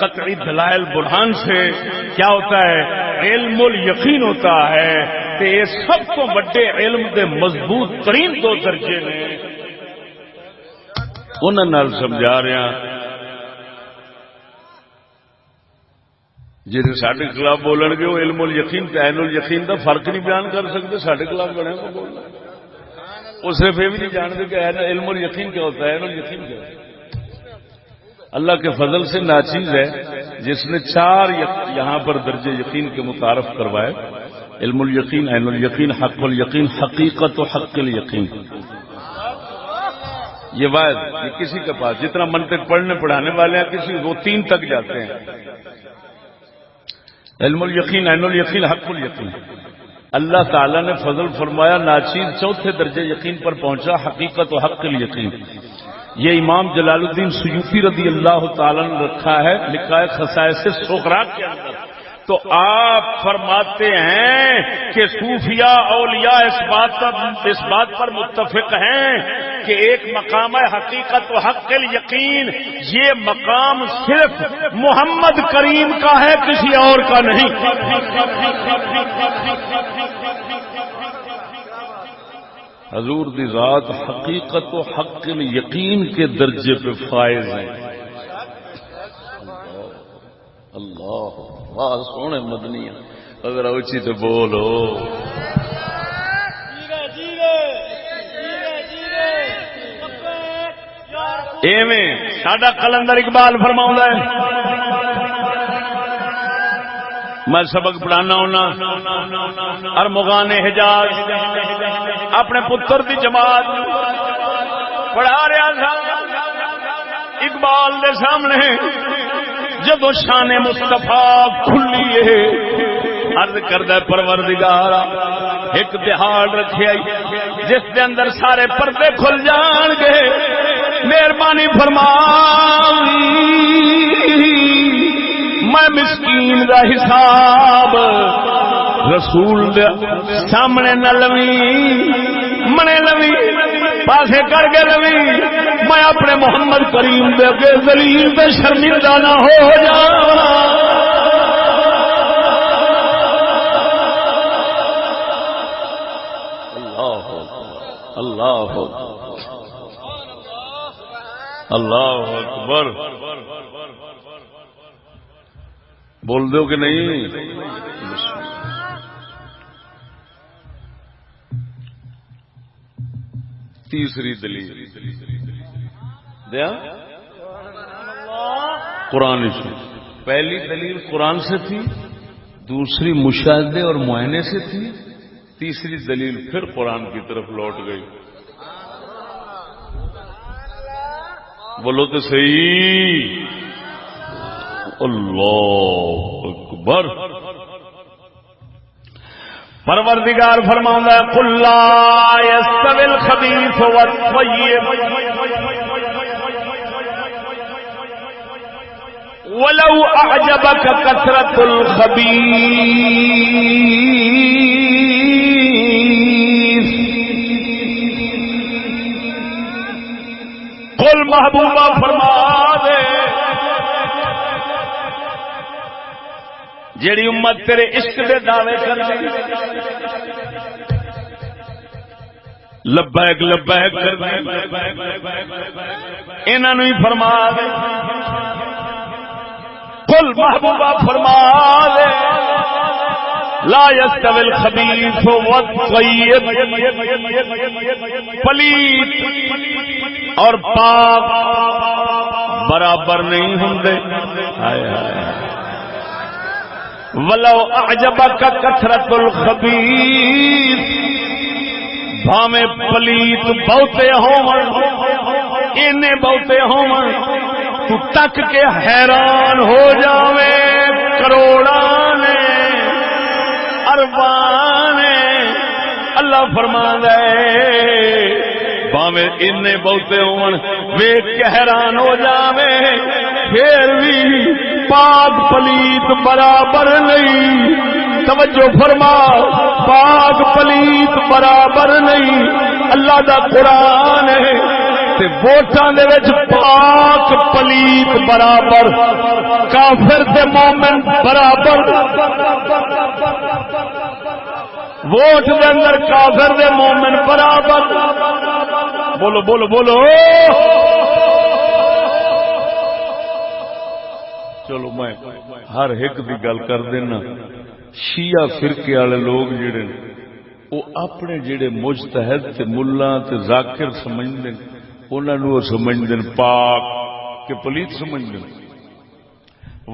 قطعی دلائل برہان سے کیا ہوتا ہے؟ علم الیقین ہوتا ہے. کہ یہ سب تو بڑے علم دے مضبوط ترین دو درجے نے انہوں نے سمجھا رہا. جی سارے خلاف بولن گے وہ علم الیقین تے عین الیقین کا فرق نہیں بیان کر سکتے. سارے خلاف بڑے کو بولنا وہ صرف یہ بھی نہیں جانتے کہ علم الیقین کیا ہوتا ہے, عین الیقین کیا ہوتا ہے. اللہ کے فضل سے ناچیز ہے جس نے 4 یہاں پر درجے یقین کے متعارف کروائے. علم الیقین, عین الیقین, حق الیقین, حقیقت و حق الیقین. یہ واحد یہ کسی کے پاس جتنا منطق پڑھنے پڑھانے والے ہیں کسی وہ 3 تک جاتے ہیں. علم الیقین, عین الیقین, حق الیقین. اللہ تعالی نے فضل فرمایا ناچیز 4تھے درجے یقین پر پہنچا, حقیقت و حق الیقین. یہ امام جلال الدین سیوطی رضی اللہ تعالی نے رکھا ہے, لکھا ہے خصائص صغرا کے اندر. تو آپ فرماتے ہیں کہ صوفیاء اولیاء اس بات پر متفق ہیں کہ ایک مقام ہے حقیقت و حق الیقین. یہ مقام صرف محمد کریم کا ہے, کسی اور کا نہیں. حضور دی ذات حقیقت و حق الیقین کے درجے پہ فائز ہیں. اللہ واہ سونے مدنی اگر اچھی تو بولو. ایویں ساڈا کلندر اقبال فرماؤں ہے, میں سبق پڑھانا ہونا ارمغان حجاز اپنے پتر دی جماعت پڑھا رہا تھا. اقبال دے سامنے جب شان مصطفیٰ کھلی ہے عرض کردہ پروردگارا ایک دہاڑ رکھے آئی جس دے اندر سارے پردے کھل جان گے, مہربانی فرما میں مسکین دا حساب رسول دے سامنے نہ لوی منے لوی پاسے کر کے لوی, میں اپنے محمد کریم دے کے ذلیل تے شرمندہ نہ ہو جا. اللہ اللہ اکبر. بول دو کہ نہیں؟ تیسری دلیل دیا قرآن سے. پہلی دلیل قرآن سے تھی, دوسری مشاہدے اور معائنے سے تھی, تیسری دلیل پھر قرآن کی طرف لوٹ گئی. بولو تو صحیح. اللہ اکبر. پروردگار فرماؤں ہے قل لا يستوي الخبيث والطيب ولو اعجبك كثرة الخبيث. قل محبوبہ فرما دے جیڑی امت تیرے عشق دے دعوے کر دی لبیک لبیک کر دی انہاں نوں ہی فرما دے. قل محبوبہ فرما دے لا يستوي الخبيث والطيب پلیت اور پاک برابر نہیں ہوندے. ہائے ہائے. ولو اعجبک کثرت الخبیث بھاویں پلیت بہتے ہون اینے بہتے ہون تو تک کے حیران ہو جاوے کروڑاں نے ارباں نے. اللہ فرماندا ہے بھاویں اینے بہتے ہون ویکھ کے حیران ہو جاوے پھر بھی پاک پلیت برابر نہیں. توجہ فرما پاک پلیت برابر نہیں. اللہ دا قرآن ہے تے ووٹاں دے وچ پاک پلیت برابر کافر تے مومن برابر. ووٹ دے اندر کافر دے مومن برابر. بولو بولو بولو. چلو میں ہر ایک دی گل کر دینا. شیعہ فرقے والے لوگ جڑے وہ اپنے جڑے مجتہد تے ملا تے ذاکر سمجھتے ہیں انہاں نوں سمجھتے ہیں پاک کہ پلیت سمجھتے ہیں.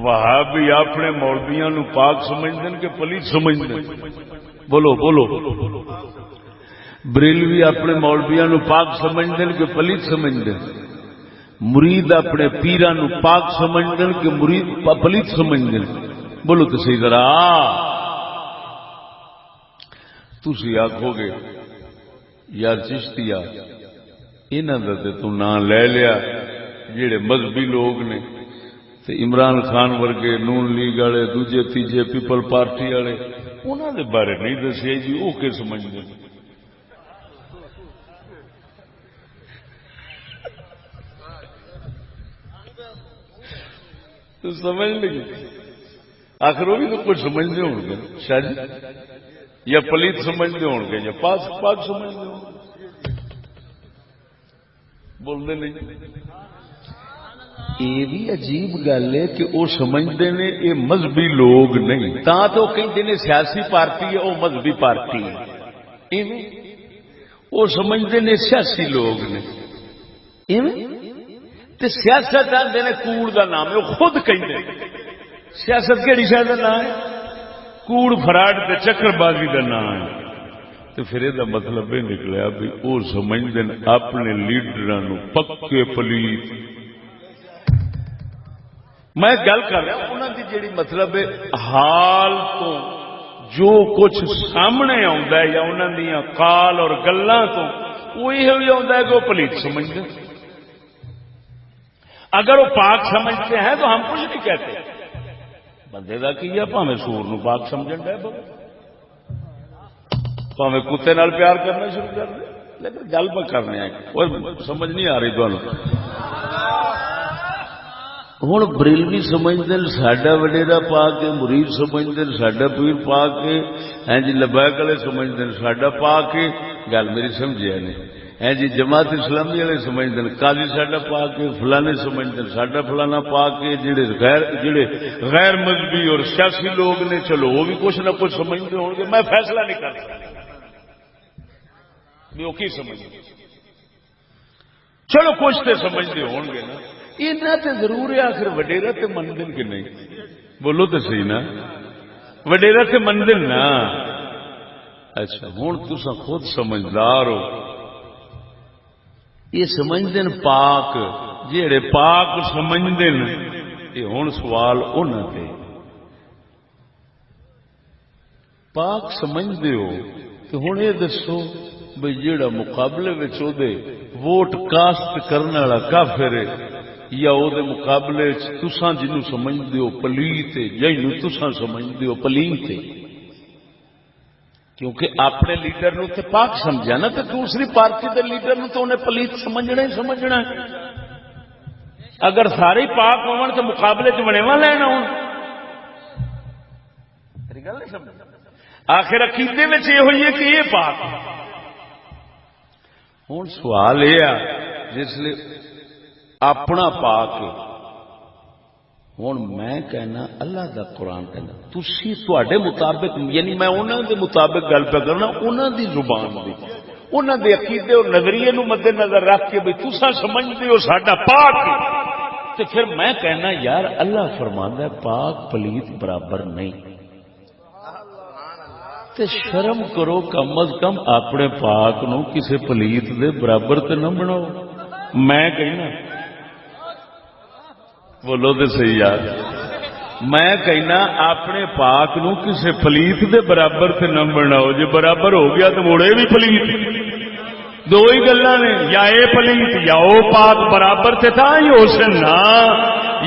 وہابی اپنے مولویاں نوں پاک سمجھتے ہیں کہ پلیت سمجھتے ہیں. بولو بولو. بریلوی اپنے مولویاں نوں پاک سمجھتے ہیں کہ پلیت سمجھتے ہیں. مرید اپنے پیران نو پاک سمجھدن کہ مرید پلیت سمجھدن. بولو تو صحیح ذرا. تسی آکھو گے یار چشتیا انہاں دا تے تو نام لے لیا جڑے مذہبی لوگ نے تے عمران خان ورگے نون لیگ والے دوجے تیجے پیپل پارٹی والے انہاں دے بارے نہیں دسیا جی وہ کہ سمجھدن. تو سمجھ لگی آخر وہ بھی تو کچھ سمجھتے ہوں گے شاید یا پلیت سمجھتے ہوں گے یا پاک پاک سمجھتے ہوں گے. بولتے نہیں. یہ بھی عجیب گل ہے کہ وہ سمجھتے ہیں یہ مذہبی لوگ نہیں تا تو کہتے ہیں سیاسی پارٹی ہے وہ مذہبی پارٹی ہے. وہ سمجھتے ہیں سیاسی لوگ نے. سیاست آتے نے کوڑ کا نام ہے. وہ خود کہتے سیاست کہڑی شاید کا نام ہے کوڑ فراڈ تے چکر بازی کا نام ہے. تو پھر یہ مطلب یہ نکلیا بھی وہ سمجھتے ہیں اپنے لیڈراں نو پکے پلیت. میں گل کر رہا انہوں کی جیڑی مطلب ہے حال تو جو کچھ سامنے آتا ہے یا انہوں دیا قال اور گلاں تو وہی آتا ہے کہ وہ پلیت سمجھتے. اگر وہ پاک سمجھتے ہیں تو ہم کچھ نہیں کہتے. بندے کا کی ہے پاوے سور نو پاک سمجھن دے پاوے کتے نال پیار کرنا شروع کر دے. لیکن گل میں کرنے سمجھ نہیں آ رہی تمہیں. ہوں بریلوی سمجھتے ہیں ساڈا وڈیرا پاک ہے. مرید سمجھتے ہیں ساڈا پیر پاک ہے. ہیں جی لبیک والے سمجھتے ہیں ساڈا پاک ہے. گل میری سمجھیا نہیں. ہیں جی جماعت اسلامی والے سمجھتے ہیں قاضی ساڈا پاک ہے. فلانے سمجھتے ہیں ساڈا فلانا پاک ہے. جڑے غیر مذہبی اور سیاسی لوگ نے چلو وہ بھی کچھ نہ کچھ سمجھتے ہوں گے. میں فیصلہ نہیں کر سکتا وہ کی سمجھ. چلو کچھ تو سمجھتے ہون گے نا. اینا تے ضرور ہے آخر وڈیرا تے مندن کہ نہیں. بولو تو صحیح نا. وڈیرا تے مندن نا. اچھا ہوں تسا خود سمجھدار ہو. یہ سمجھتے ہیں پاک جہے پاک سمجھتے ہیں یہ ہوں سوال انہوں تے پاک سمجھتے ہو تو ہوں یہ دسو بھئی جیڑا مقابلے دے ووٹ کاسٹ کرنے والا کافر ہے یا او دے مقابلے تساں جنوں سمجھتے ہو پلیت ہے جنوں تساں سمجھتے ہو پلیت ہے کیونکہ اپنے لیڈر نو تے پاک سمجھا نا تے دوسری پارٹی دے لیڈر نو تو انہیں پلیت سمجھنا ہی سمجھنا ہے. اگر سارے پاک ہون تو مقابلے چ بنےوا لینا ہوں گل نہیں سمجھ آخر عقیدے میں یہ ہوئی ہے کہ یہ پاک ہوں سوال یہ ہے جس لیے اپنا پاک ہوں میں کہنا اللہ دا قرآن کہنا تسی تواڈے مطابق یعنی میں انہوں دے مطابق گل پہ کرنا انہوں دی زبان دی انہوں دے عقیدے اور نظریے نو مد نظر رکھ کے بھی تسا سمجھتے ہو ساڈا پاک تو پھر میں کہنا یار اللہ فرماندا ہے پاک پلیت برابر نہیں تے شرم کرو کم از کم اپنے پاک نو کسی پلیت دے برابر تے نہ بناؤ. میں کہنا بولو تے صحیح یار میں کہنا اپنے پاک نو کسی پلیت دے برابر تے نہ بناؤ جے برابر ہو گیا تو موڑے بھی پلیت دو ہی گلاں نے یا اے پلیت یا او پاک برابر تے تاں ہی ہو سن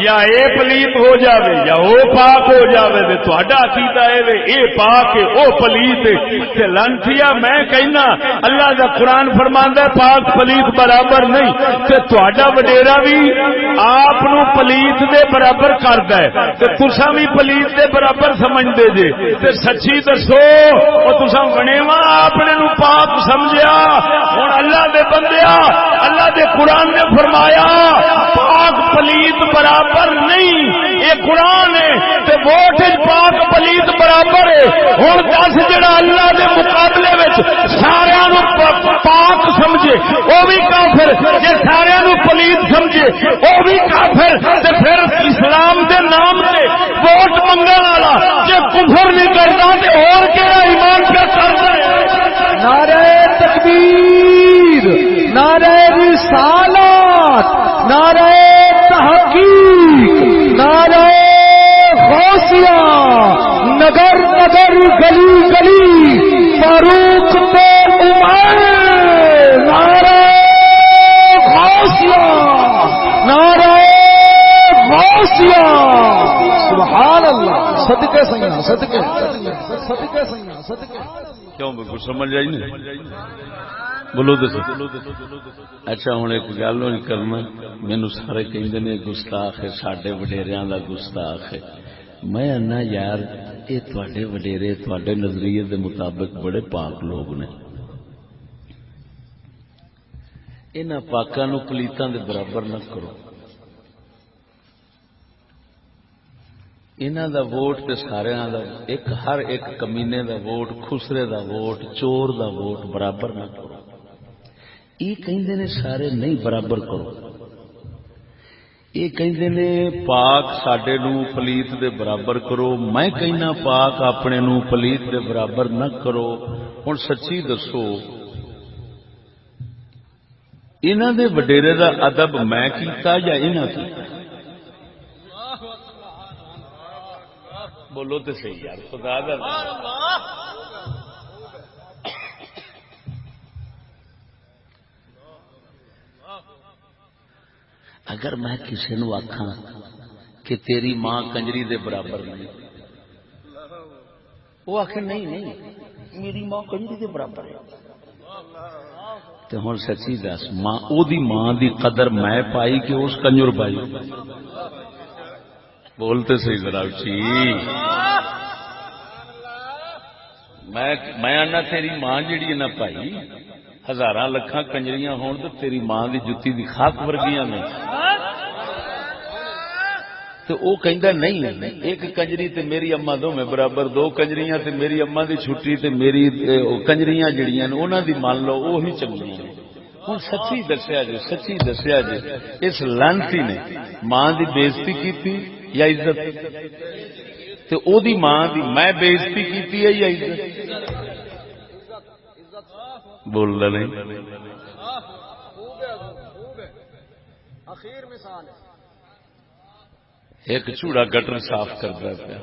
یا اے پلیت ہو جاوے یا او پاک ہو جاوے تے تہاڈا عقیدہ اے وے اے پاک ہے او پلیت ہے تے لانتیا میں کہنا اللہ دا قرآن فرماندا ہے پاک پلیت برابر نہیں تے تہاڈا وڈیرا بھی آپ نو پلیت دے برابر کردا ہے تے تساں بھی پلیت دے برابر سمجھدے جے تے سچی دسو او تساں بنےوا اپنے نو پاک سمجھیا ہن اللہ دے بندیا اللہ دے قرآن نے فرمایا پاک پلیت برابر نہیں یہ قرآن ہے تے ووٹ پاک پلیت برابر ہے. ہوں دس جڑا اللہ دے مقابلے میں سارا پاک سمجھے وہ بھی کافر جے سارا پلیت سمجھے وہ بھی کافر تے پھر اسلام دے نام سے ووٹ منگنے والا جے کفر نہیں کرتا تے اور کیا ایمان پہ کرتا ہے. نعرہ تکبیر نعرہ رسالت نعرہ تحقیق نعرہ غوثیہ نگر نگر گلی گلی فاروق تے عمر نعرہ غوثیہ نعرہ غوثیہ سبحان اللہ صدقے سیاں صدقے صدقے سیاں صدقے کیوں کچھ سمجھ آئی نہیں بولو تو اچھا ہوں ایک گل نہیں کرنا مینو سارے کہتے ہیں گستاخ ہے سڈے وڈیریاں دا گستاخ ہے میں آنا یار یہ تے وڈیرے تے نظریے دے مطابق بڑے پاک لوگ نے انہاں پاکاں نو پلیتاں دے برابر نہ کرو انہاں دا ووٹ تے سارے دا ایک ہر ایک کمینے دا ووٹ خسرے دا ووٹ چور دا ووٹ برابر نہ کرو یہ کہندے نے سارے نہیں برابر کرو یہ کہندے نے پاک ساڈے نو پلیت دے برابر کرو میں کہنا پاک اپنے نو پلیت دے برابر نہ کرو. ہن سچی دسو انہاں دے وڈیرے دا ادب میں کیتا یا انہاں کیتا؟ بولو تے صحیح یار خدا دا اگر میں کسی نو آکھاں کہ تیری ماں کنجری دے برابر نہیں وہ آخر نہیں نہیں میری ماں کنجری دے برابر ہے تو ہن سچی دس ماں او دی ماں دی قدر میں پائی کہ اس کنجر پائی؟ بولتے صحیح ذرا اچھی میں آنا تیری ماں جیڑی نہ پائی ہزاراں لکھاں کنجریاں ہون تو تیری ماں دی جتی دی خاک ورگیاں نے تو او کہندا نہیں ایک کنجری تے میری اما دو میں برابر دو کنجریاں تے میری اما دی چھٹی تے میری کنجریاں جڑیاں نے انہاں دی مان لو وہی چنگیاں نے. ہن سچی دسیا جی اس لعنتی نے ماں دی بےزتی کیتی یا عزت تے او دی ماں دی میں بےزتی کیتی ہے یا عزت؟ بولنا نہیں اخیر مثال ہے. ایک چوڑا گٹر صاف کرتا پیا،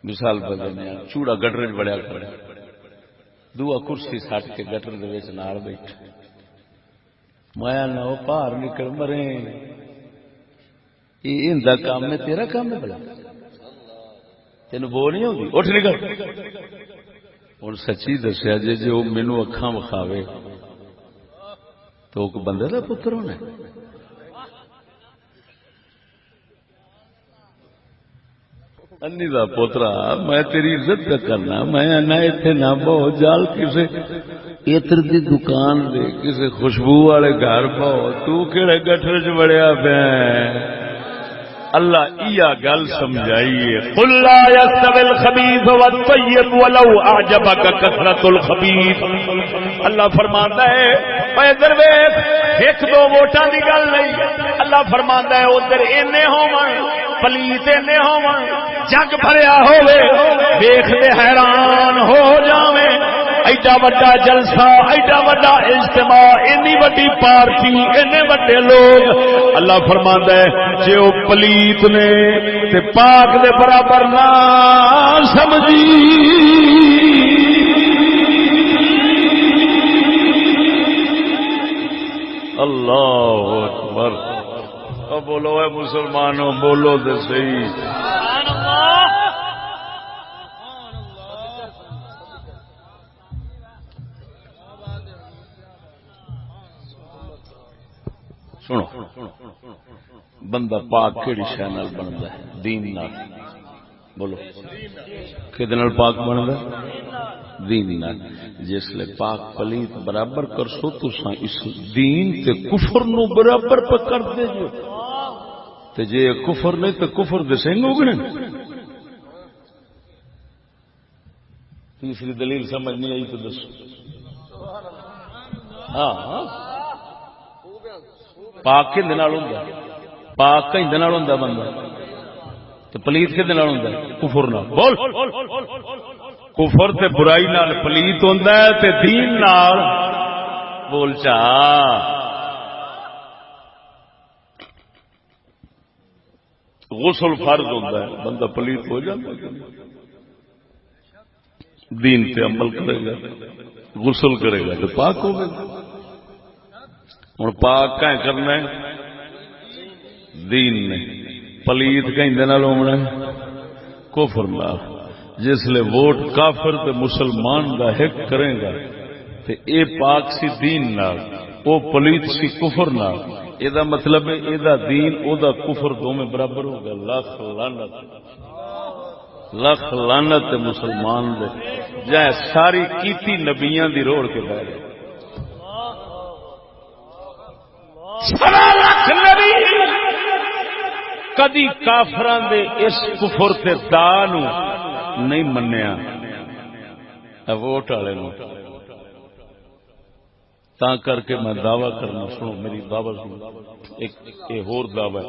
مثال بدلنے چوڑا گٹر بڑیا کھڑا، دوا کرسی سٹ کے گٹر دے وچ نال بیٹھا، مایا نہ وہ باہر نکل مرے، یہ اندا کام ہے تیرا کام ہے بلا تین بو نہیں ہوتی، اٹھ نکل. ہوں سچی دسیا جی وہ مینو اکھاں وکھاوے تو بندے کا پتر ہونا. انی دا پوترا میں تیری عزت پہ کرنا، میں اتنے نہ بہو جال کسے عطر دی دکان دے کسے خوشبو والے گھر بہو، تو کہڑے گٹر چ بڑیا پیا. اللہ ایا گل سمجھائیے، قل لا يستوي الخبيث والطيب ولو اعجبك كثرة الخبيث. اللہ فرماندا ہے اے ادھر ویکھ، ایک دو ووٹاں دی گل نہیں، اللہ فرماندا ہے ادھر اینے ہون پلیت اینے ہون جگ بھریا ہوے ویکھ تے حیران ہو جاویں. ایڈا وڈا جلسہ، ایڈا وڈا اجتماع، اینی وڈی پارٹی، اینے وڈے لوگ، اللہ فرماندا ہے جے او پلیت نے تے پاک دے برابر نہ سمجھی. اللہ اکبر. بولو اے مسلمانوں، بولو تے صحیح. سنو، بندہ پاک کیڑی شے نال بندا ہے؟ دین نال. بولو کدے نال پاک بندا ہے؟ دین نال. جس لے پاک پلیت برابر کر سو تساں اس دین تے کفر نو برابر پکڑ دے جو، تے جے کفر نہیں تے کفر دے سنگ اگنے. تیسری دلیل سمجھ نہیں آئی تو دسو. ہاں پاک کھندے نال ہوندا، پاک کھندے نال ہوندا بندہ، تے پلیت کھندے نال ہوندا؟ کفر نال. بول کفر تے برائی نال پلیت ہوندا ہے تے دین نال. بول چا غسل فرض ہوندا ہے، بندہ پلیت ہو جاتا ہے، دین تے عمل کرے گا، غسل کرے گا تو پاک ہوگا. ہوں پاک کہیں کرنا ہے؟ دین نے. پلیت کہیں ہونا ہے؟ کفر نال. جس لے ووٹ کافر تے مسلمان دا حق کرے گا تے اے پاک سی دین نال، او پلیت سی کفر نال. اے دا مطلب ہے اے دا دین او دا کفر دو میں برابر ہوگا. لاکھ لعنت، لاکھ لعنت مسلمان دے جائے ساری کیتی نبیاں دی روڑ کے بہ گئے. کدی کافراں دے اس کفر تے دا نو نہیں منیا ووٹ والے نو. تا کر کے میں دعوی کرنا، سنو میری دعوی سنو، ایک ہور دعوی.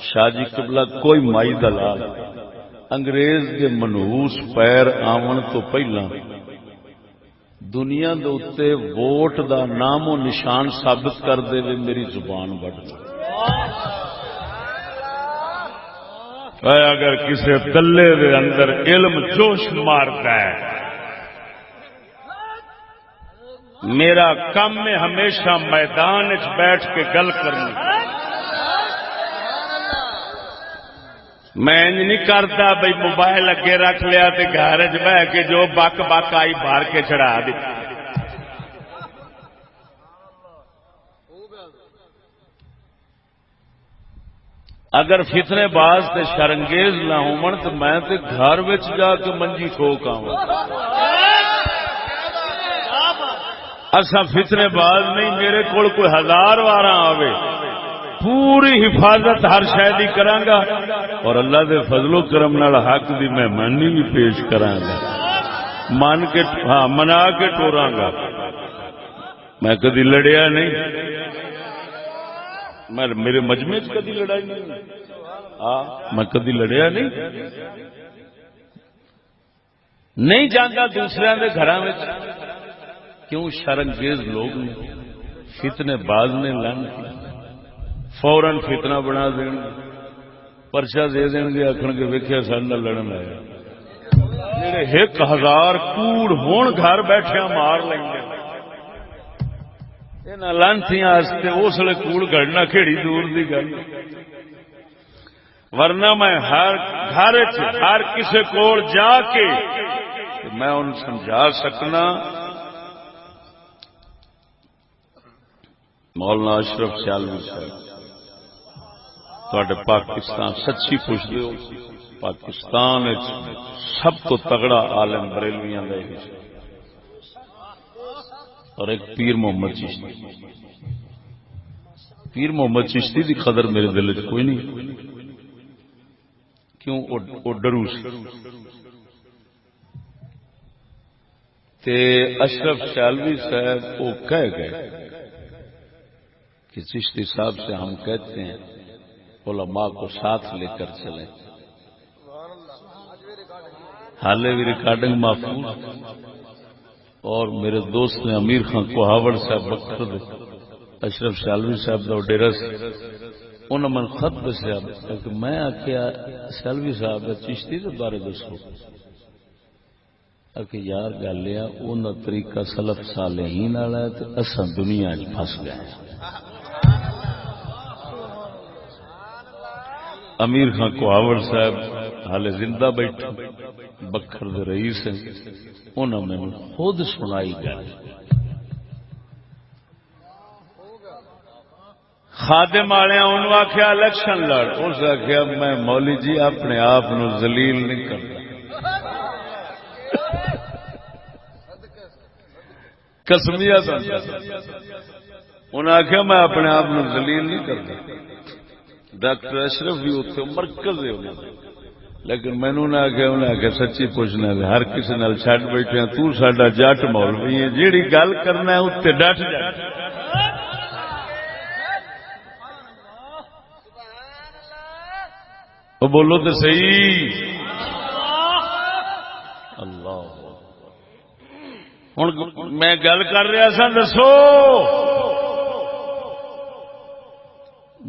شاہ جی قبلہ کوئی مائی دلال انگریز کے منحوس پیر آون تو پہلا دنیا دے اوتے ووٹ دا نام و نشان ثابت کر دے وے میری زبان وڈ دے. اگر کسی تلے دے اندر علم جوش مارتا ہے، میرا کام میں ہمیشہ میدان وچ بیٹھ کے گل کرنی. میں نہیں کرتا بھائی موبائل اگے رکھ لیا تے گھر چ بہ کے جو بک بک آئی بھر کے چڑھا دی. اگر فتنے باز تے شرنگیز نہ ہون تو میں تے گھر وچ جا کے منجی ٹھوک آواں. اساں فتنے باز نہیں، میرے کول کوئی 1000 وار آوے پوری حفاظت ہر شے دی کراں گا اور اللہ دے فضل و کرم نال حق دی مہمانی بھی پیش کراں گا، مان کے ہاں منا کے ٹوراں گا. میں کدی لڑیا نہیں، میں میرے مجمع چ کدی لڑائی نہیں، میں کدی لڑیا نہیں جانا دوسرے دے گھراں وچ. کیوں؟ شرنگیز لوگ نے، فتنے باز نے، لعنتی فورن فتنہ بنا دین پرچہ دے دین گے آخر کے ویکھیا سن لڑن آیا جڑے 1000 کوڑ ہون گھر بیٹھے مار لیں گے انہاں لانتیاں واسطے اس لیے کوڑ گھڑنا کھیڑی دور دی گل ورنہ میں ہر گھر ہر کسی کول جا کے میں ان سمجھا سکنا مولانا اشرف سیالوی صاحب تواڈے پاکستان سچی پوچھدے ہو پاکستان سب تو تگڑا عالم بریلویاں دا ہی اور ایک پیر محمد چشتی پیر محمد چشتی دی قدر میرے دل وچ کوئی نہیں کیوں او ڈرو تے اشرف سیالوی صاحب وہ کہہ گئے کہ چشتی صاحب سے ہم کہتے ہیں علماء کو ساتھ لے کر چلیں حالے بھی ریکارڈنگ محفوظ اور میرے دوست نے امیر خان کوہاوڑ صاحب بکر اشرف سیالوی صاحب دا ڈیرا سی انہوں نے خط دسیا کہ میں آخیا سیالوی صاحب چشتی کے بارے دسو کہ یار گل ہے انہوں کا طریقہ سلف صالحین والا ہے تو اصل دنیا پھس گئے امیر خان کوہاوڑ صاحب حالے زندہ بیٹھے بکر دے رئیس ہیں انہوں نے خود سنائی گل خادم والے انہوں آخیا الیکشن لڑ اس آخیا میں مولی جی اپنے آپ ذلیل نہیں کرتا قسمیا انہوں آخیا میں اپنے آپ ذلیل نہیں کرتا ڈاکٹر اشرف بھی اتنے مرکز ہے لیکن مینو نہ آخیا انہیں آخیا سچی پوچھنا ہر کسی نال چھڈ بیٹھے تو ساڈا جٹ مولوی ہے جیڑی گل کرنا ہے اتنے ڈٹ جا بولو تو صحیح اللہ ہوں میں گل کر رہا سا دسو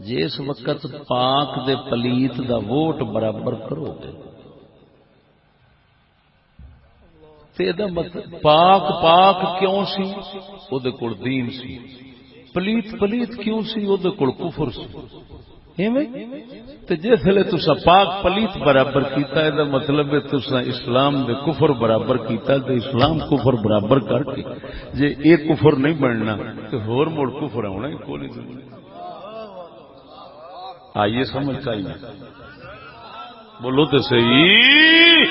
جس وقت پاک دے پلیت دا ووٹ برابر کرو گے تے مطلب پاک پاک کیوں سی او دے کول دین سی پلیت پلیت کیوں سی او دے کول کفر سی ایویں تے جس ویلے تساں پاک پلیت برابر کیتا ہے دا مطلب ہے تساں اسلام دے کفر برابر کیتا تے اسلام کفر برابر کر کے جے ایک کفر نہیں بننا تے ہور مڑ کفر ہونا ہی کوئی نہیں آئیے سمجھ چاہیے بولو تو صحیح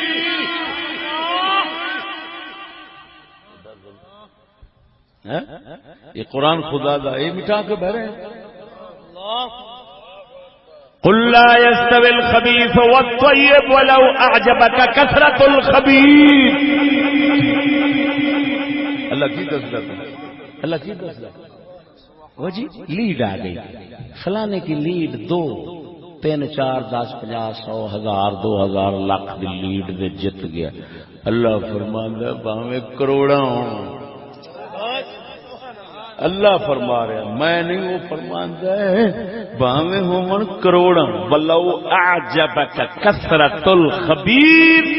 یہ قرآن خدا دا یہ مٹا کے بہ رہے ہیں قل لا يستوي الخبيث والطيب ولو اعجبك كثرة الخبيث اللہ کی دسدا اللہ کی دسدا وہ جی لیڈ آ گئی فلانے کی لیڈ 2 3 4 10 50 100 1000 2000 لاکھ دی لیڈ دے جت گیا اللہ فرماندا باویں کروڑاں اللہ فرما رہا میں نہیں وہ فرماندا ہے باویں ہون کروڑاں ولو اعجبک کثرت الخبیث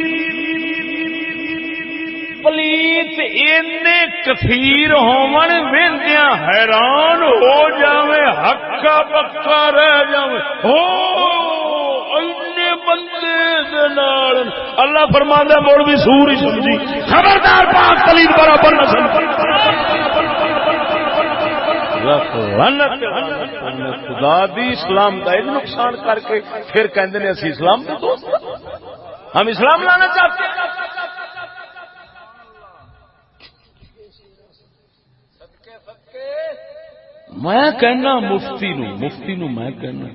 پلیت اینے کثیر ہون ویندیاں حیران ہو جاویں ہکا بکا رہ جاویں ہو اینے بندے دے نال اللہ فرماندا مولوی سور ہی سمجھی خبردار پاک پلیت برابر نہ سمجھ خدا دی اسلام دا نقصان کر کے پھر کہندے نے اسی اسلام دے دوست ہم اسلام لانا چاہتے ہیں میں کہنا مفتی نو میں کہنا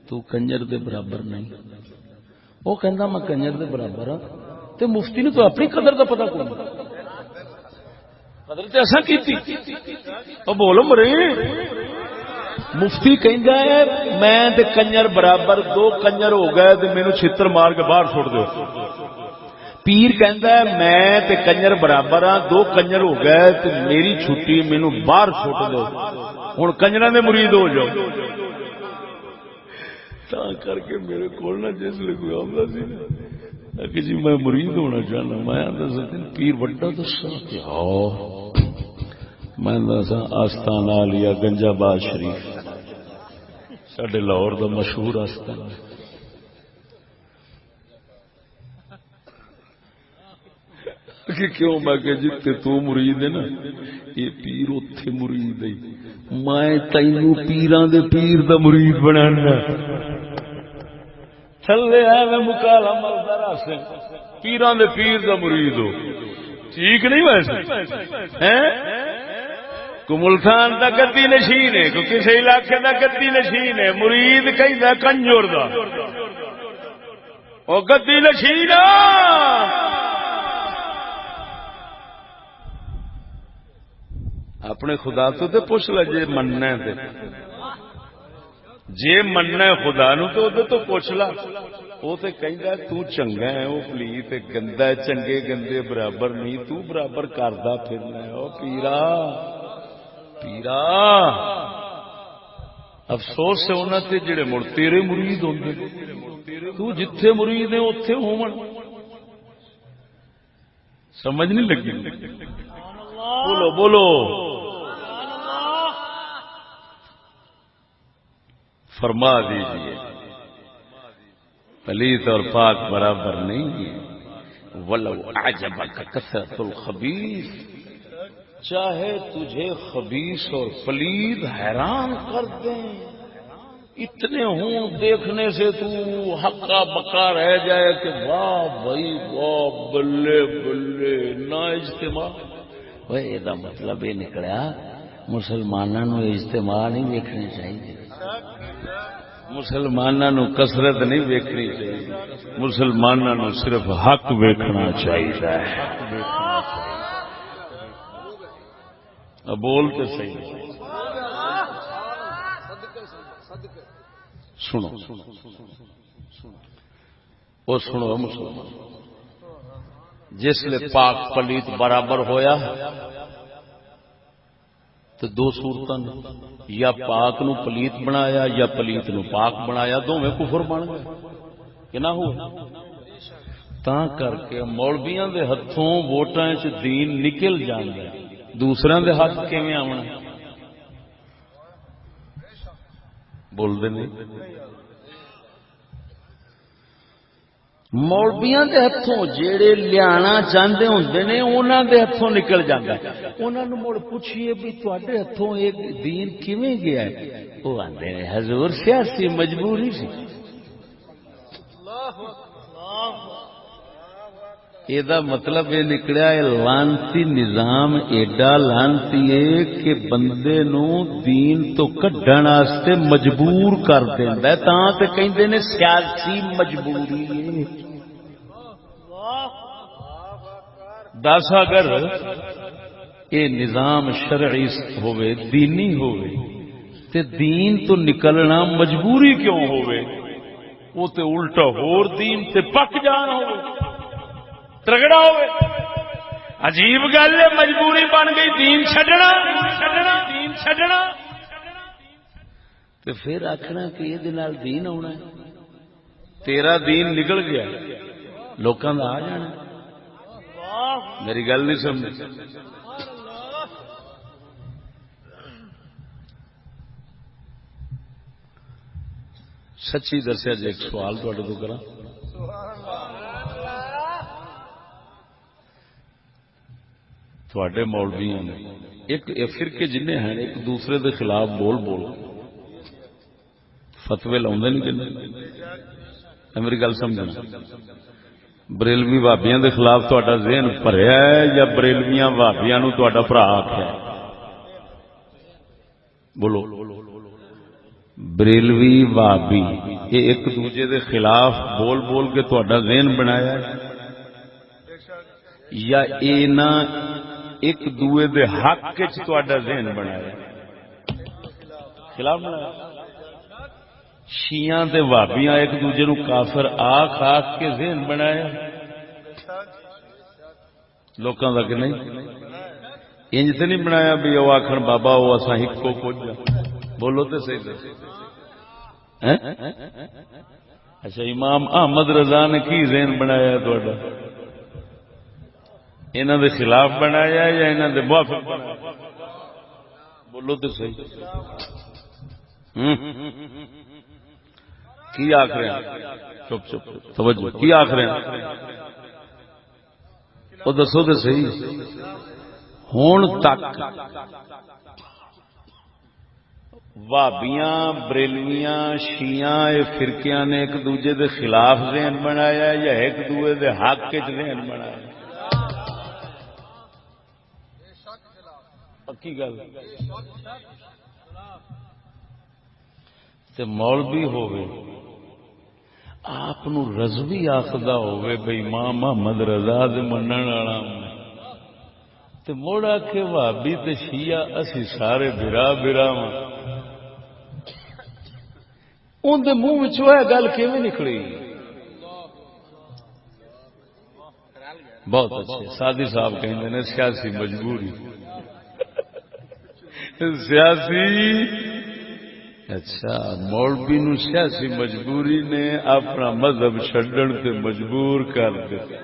تو کنجر دے برابر نہیں وہ کہندا میں کنجر دے برابر ہاں تے مفتی نے تو اپنی قدر دا پتہ کوئی قدر تے اساں کیتی او بولو مرے مفتی کہندا ہے میں تے کنجر برابر 2 کنجر ہو گئے تے مینوں چھتر مار کے باہر چھوڑ دیو پیر کہندا ہے میں تے کنجر برابر ہاں 2 کنجر ہو گئے تے میری چھٹی مینوں باہر چھوڑ دیو ہن کنجراں دے مرید ہو جاؤ تا کر کے میرے کو نہ جس لے کوئی آمدہ سی کہ جی میں مرید ہونا چاہنا، میں آدھا سکتے پیر وڈا دسا کہ ہاں میں دسا آستان آلیا گنج آباد شریف ساڈے لاہور دا مشہور آستان کہ کیوں میں کہ جتے تو مرید ہے نا یہ پیر اوتھے مرید ہے، میں تینوں پیراں دے پیر دا مرید بنانا تھلے ہے میں مکالا ملتا راسے پیراں دے پیر دا مرید ہو ٹھیک نہیں ویسے کو ملتان دا گدی نشین ہے کو کسی علاقے دا گدی نشین ہے، مرید کہیں دا کنجور دا او گدی نشین اپنے خدا تو تے پوچھ لے جے مننا ہے جے مننا ہے خدا نو تو ادھر تو پوچھ لا وہ تو کہندا تو چنگا ہے وہ پلیت گندا ہے، چنگے گندے برابر نہیں، تو برابر کردا پھرنا ہے او پیرا پیرا افسوس ہے انہاں تے جڑے مڑ تیرے مرید ہوندے تو جتھے مرید ہے اوتھے ہون سمجھ نہیں لگی بولو بولو فرما دیجئے پلیت اور پاک برابر نہیں ہے، ولو اعجبک کثرت الخبیث چاہے تجھے خبیث اور پلید حیران کر دیں، اتنے ہوں دیکھنے سے تو ہکا بکا رہ جائے کہ واہ بھائی واہ بلے بلے نا اجتماع یہ مطلب یہ نکلا مسلمانوں نو اجتماع نہیں ویکھنی چاہیے، مسلمانوں کثرت نہیں ویکھنی چاہیے، مسلمانوں نو صرف حق ویکھنا چاہیے۔ اب بول کے صحیح سنو وہ سنو مسلمان جس لئے پاک پلیت برابر ہویا تو دو صورتاں یا پاک نو پلیت بنایا یا پلیت نو پاک بنایا، دو میں کفر بن گئے کہ نہ ہو تا کر کے مولویاں دے ہتھوں ووٹاں وچ دین نکل جاندا ہے، دوسرے دے ہاتھ کیویں آونا بول دے نہیں مولویاں دے ہتھوں جیڑے لیانا چاہندے ہوندے نے انہاں دے ہتھوں نکل جاندا ہے، انہاں نوں مڑ پوچھئے بھی تواڈے ہتھوں ایک دین کیویں گیا ہے، وہ آندے نے حضور سیاسی مجبوری سی۔ یہ مطلب یہ نکلیا ہے لانتی نظام ایڈا لانتی ہے کہ بندے نو دین تو کڈن واسطے مجبور کر دیندا ہے، تاں تے کہندے نے سیاسی مجبوری ہے۔ دس اگر یہ نظام شرعی ہوئے دینی ہوئے تے دین تو نکلنا مجبوری کیوں ہوئے، وہ تے الٹا ہور دین تے پک جان ہوئے ترگڑا ہوئے۔ عجیب گل ہے مجبوری بن گئی دین چھڈنا دین چھڈنا تے پھر آکھنا کہ یہ دین آنا ہے، تیرا دین نکل گیا لوکاں دا آ جانا۔ میری گل نہیں سمجھ سچی دسیا جی ایک سوال تھوڑے تو کرا تھوڑے مولویاں نے ایک فرقے جنے ہیں ایک دوسرے دے خلاف بول بول فتوے لاؤندے نہیں کہ میری گل سمجھنا بریلوی بھابیاں دے خلاف تہاڈا ذہن بھریا ہے یا بریلویاں بھابیاں نو تہاڈا بھرا آکھیا ہے؟ بولو بریلوی بھابی یہ ایک دوجے دے خلاف بول بول کے تہاڈا ذہن بنایا ہے یا اینا ایک دوے دے حق وچ تہاڈا ذہن بنایا خلاف بنایا؟ شیعہ دے وہابیاں ایک دوجے نو کافر آکھ آکھ کے ذہن بنایا لوکاں دا کہ نہیں؟ انج تے نہیں بنایا بھی او آکھن بابا او اساں ہکو کچھ بولو تے صحیح اچھا امام احمد رضا نے کی ذہن بنایا تھوڑا؟ انہوں دے خلاف بنایا یا انہوں دے موافق بنایا؟ بولو تو صحیح. کی آخ رہے ہیں؟ چپ چپ توجہ. کی آخ رہے ہیں؟ وہ دسو تو صحیح. ہون تک وہابیاں بریلویاں شیعہ فرقیاں نے ایک دوجے دے خلاف ذہن بنایا یا ایک دوجے دے حق وچ ذہن بنایا؟ پکی گل. تے مولوی ہوئے آپ رضوی آخدا ہوئے بھئی امام محمد رضا دے منن والا تے مڑ آکھے وہابی تے شیعہ اسی سارے برا برا وا. ان دے منہ وچوں اے گل کیویں نکلی؟ بہت اچھے سادی صاحب کہندے نے سیاسی مجبوری. سیاسی اچھا مولوی نو سیاسی مجبوری نے اپنا مذہب چھڈن تے مجبور کر دتا.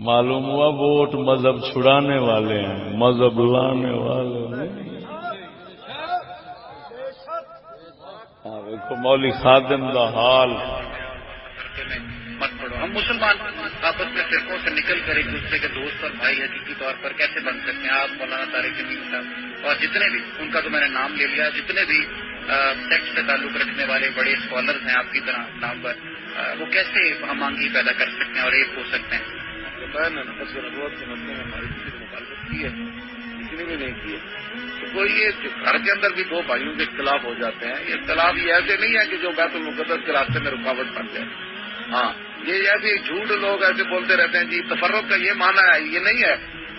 معلوم ہوا ووٹ مذہب چھڑانے والے ہیں، مذہب لانے والے نہیں. دیکھو مولی خادم دا حال. ہم مسلمان آپس میں فرقوں سے نکل کر ایک دوسرے کے دوست اور بھائی حقیقی طور پر کیسے بن سکتے ہیں؟ آپ مولانا طارق جمیل صاحب اور جتنے بھی ان کا تو میں نے نام لے لیا، جتنے بھی سیکٹ سے تعلق رکھنے والے بڑے اسکالرز ہیں آپ کی طرح نام پر، وہ کیسے ہم آنگی پیدا کر سکتے ہیں اور ایک ہو سکتے ہیں؟ نبوت کے مسئلے میں ہماری کسی نے مخالفت کی ہے؟ کسی نے بھی نہیں کی ہے. تو کوئی یہ گھر کے اندر بھی دو بھائیوں کے اختلاف ہو جاتے ہیں. یہ اختلاف یہ ایسے نہیں ہے کہ جو بیت المقدس کے راستے میں رکاوٹ بن جائے. ہاں یہ ایسے جھوٹ لوگ ایسے بولتے رہتے ہیں جی تفرق کا یہ معنی ہے. یہ نہیں ہے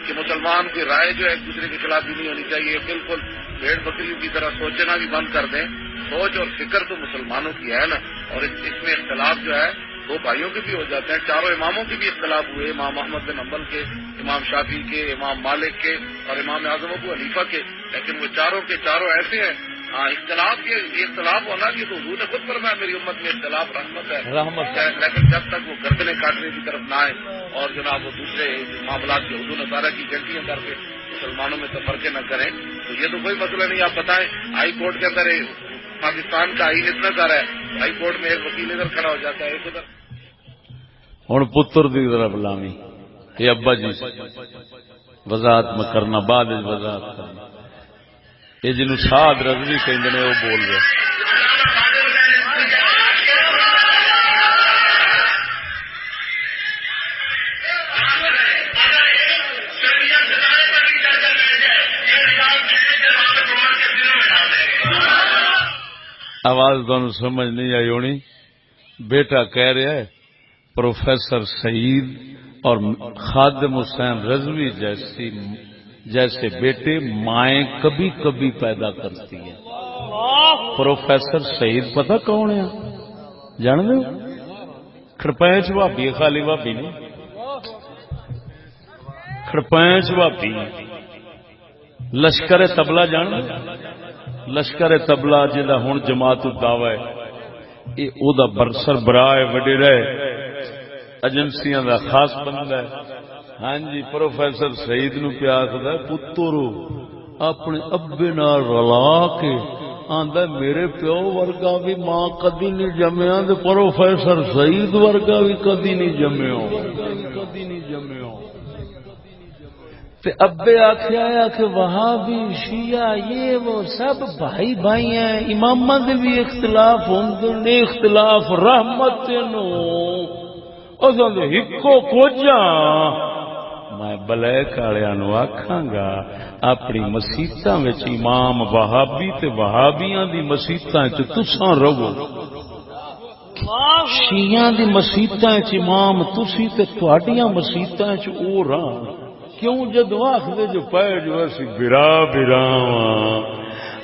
کہ مسلمان کی رائے جو ہے ایک دوسرے کے خلاف بھی نہیں ہونی چاہیے. بالکل بھیڑ بکریوں کی طرح سوچنا بھی بند کر دیں. سوچ اور فکر تو مسلمانوں کی ہے نا. اور اس میں اختلاف جو ہے دو بھائیوں کے بھی ہو جاتے ہیں. چاروں اماموں کے بھی اختلاف ہوئے، امام احمد بن حنبل کے، امام شافعی کے، امام مالک کے اور امام اعظم ابو حنیفہ کے. لیکن وہ چاروں کے چاروں ایسے ہیں. ہاں اختلاف یہ اختلاف ہونا یہ تو حضور نے خود فرمایا میری امت میں اختلاف رحمت ہے. لیکن جب تک وہ گردنیں کاٹنے کی طرف نہ آئے اور جناب وہ دوسرے معاملات کے حضور نصارہ کی گنٹیاں کر کے مسلمانوں میں تفرقے نہ کریں تو یہ تو کوئی مسئلہ نہیں. آپ بتائیں ہائی کورٹ کے اندر پاکستان کا آئین اتنا سارا ہے، ہائی کورٹ میں ایک وکیل ادھر کھڑا ہو جاتا ہے ایک ادھر. ہوں پتر دی طرف لامی یہ ابا جی وضاحت میں کرنا بعد وضاحت کرنا. یہ جنوں سعد رضوی کہندے نے وہ بول رہے آواز تمہیں سمجھ نہیں آئی ہونی. بیٹا کہہ رہا ہے پروفیسر سعید اور خادم حسین رضوی جیسے بیٹے مائیں کبھی کبھی پیدا کرتی ہیں. پروفیسر سعید پتہ کون ہے؟ جان دو کھڑپینچ بھابی، خالی بھابی نہیں، کھڑپینچ بھابی. لشکر تبلا جان دو؟ لشکر تبلا جہاں ہوں جماعت الدعوی ہے یہ او دا برسر برائے وڈیرا ایجنسیاں دا خاص بندہ ہے. ہاں جی پروفیسر سعید نو پیا آخدا پترو اپنے ابے نال رلا کے آندا میرے پیو ورگا بھی ماں کدی نہیں جمیا تے پروفیسر سعید ورگا بھی کدی نہیں جمیا. تے ابے آخیا کہ وہاں بھی شیعہ یہ وہ سب بھائی بھائی ہیں، اماماں دے بھی اختلاف ہوندے نے، اختلاف رحمت نو اساں دے ہکو کوجاں. میں بلیک والےاں نو آکھاں گا اپنی مسیتاں وچ امام وہابی تے وہابیاں دی مسیتاں وچ تساں رہو، شیعہ دی مسیتاں وچ امام تسی تے تہاڈیاں مسیتاں وچ او رہن. کیوں جدو آخدے جو پے جو اسی برا برا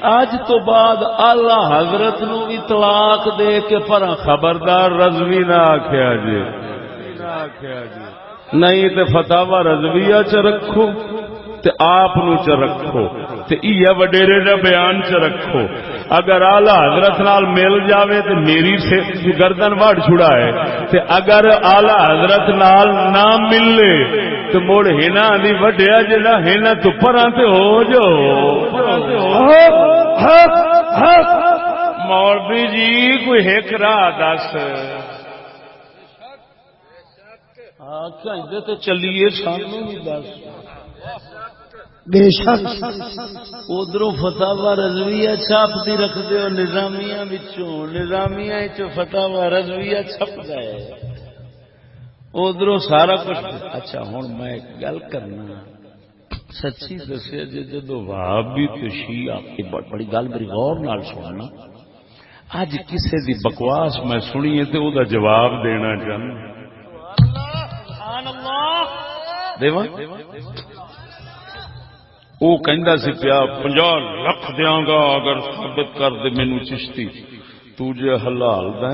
اج تو بعد آلہ حضرت نو بھی طلاق دے کے پر خبردار رضوی نہ آکھیا جی، نہیں تے فتاوا رضویہ چ رکھو تے آپ نو چ رکھو. تے یہ وڈیرے دا بیان چ رکھو. اگر آلہ حضرت نال مل جاوے تے میری سے گردن وڑ چھڑائے تے اگر آلہ حضرت نال نہ ملے تو مڑ ہنا دی وڈیا جڑا ہنا تو پراں تے ہو جو. مولوی جی کوئی ایک راہ دس. ہاں کہندے تے چلیے سانوں بھی دس. بے شک ادھروں فتاوا رضویہ چھاپتی رکھ دیو نظامیہ وچوں. نظامیہ وچوں فتاوا رضویہ چھپ گئے. ادھروں سارا کچھ. اچھا ہوں میں ایک گل کرنا سچی دسیا جی جدو وہابی تے شیعہ کی بڑی گل میری غور نال سننا. اج کسے دی بکواس میں سنی ہے تے او دا جواب دینا چاہنا. سبحان اللہ دیواں. وہ کہندا سی پیا 50 لاکھ دیاں گا اگر ثابت کر دے مینوں چشتی. تو جے حلال دا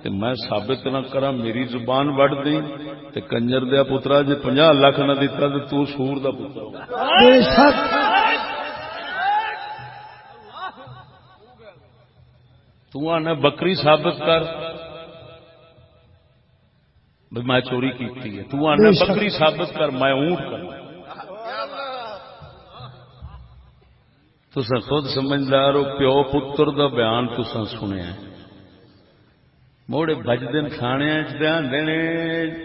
تے میں ثابت نہ کراں میری زبان وڈ دیں تے کنجر دیا پترا جے 50 لاکھ نہ دتا تے تو سور دا پتر. بے شک تو آنا بکری ثابت کر بھئی میں چوری کیتی ہے. تو آنا بکری ثابت کر میں اونٹ کر. تساں خود سمجھدار ہو. پیو پتر دا بیان تساں سنیا ہے. موڑے بجدن کھانے دھیان دینے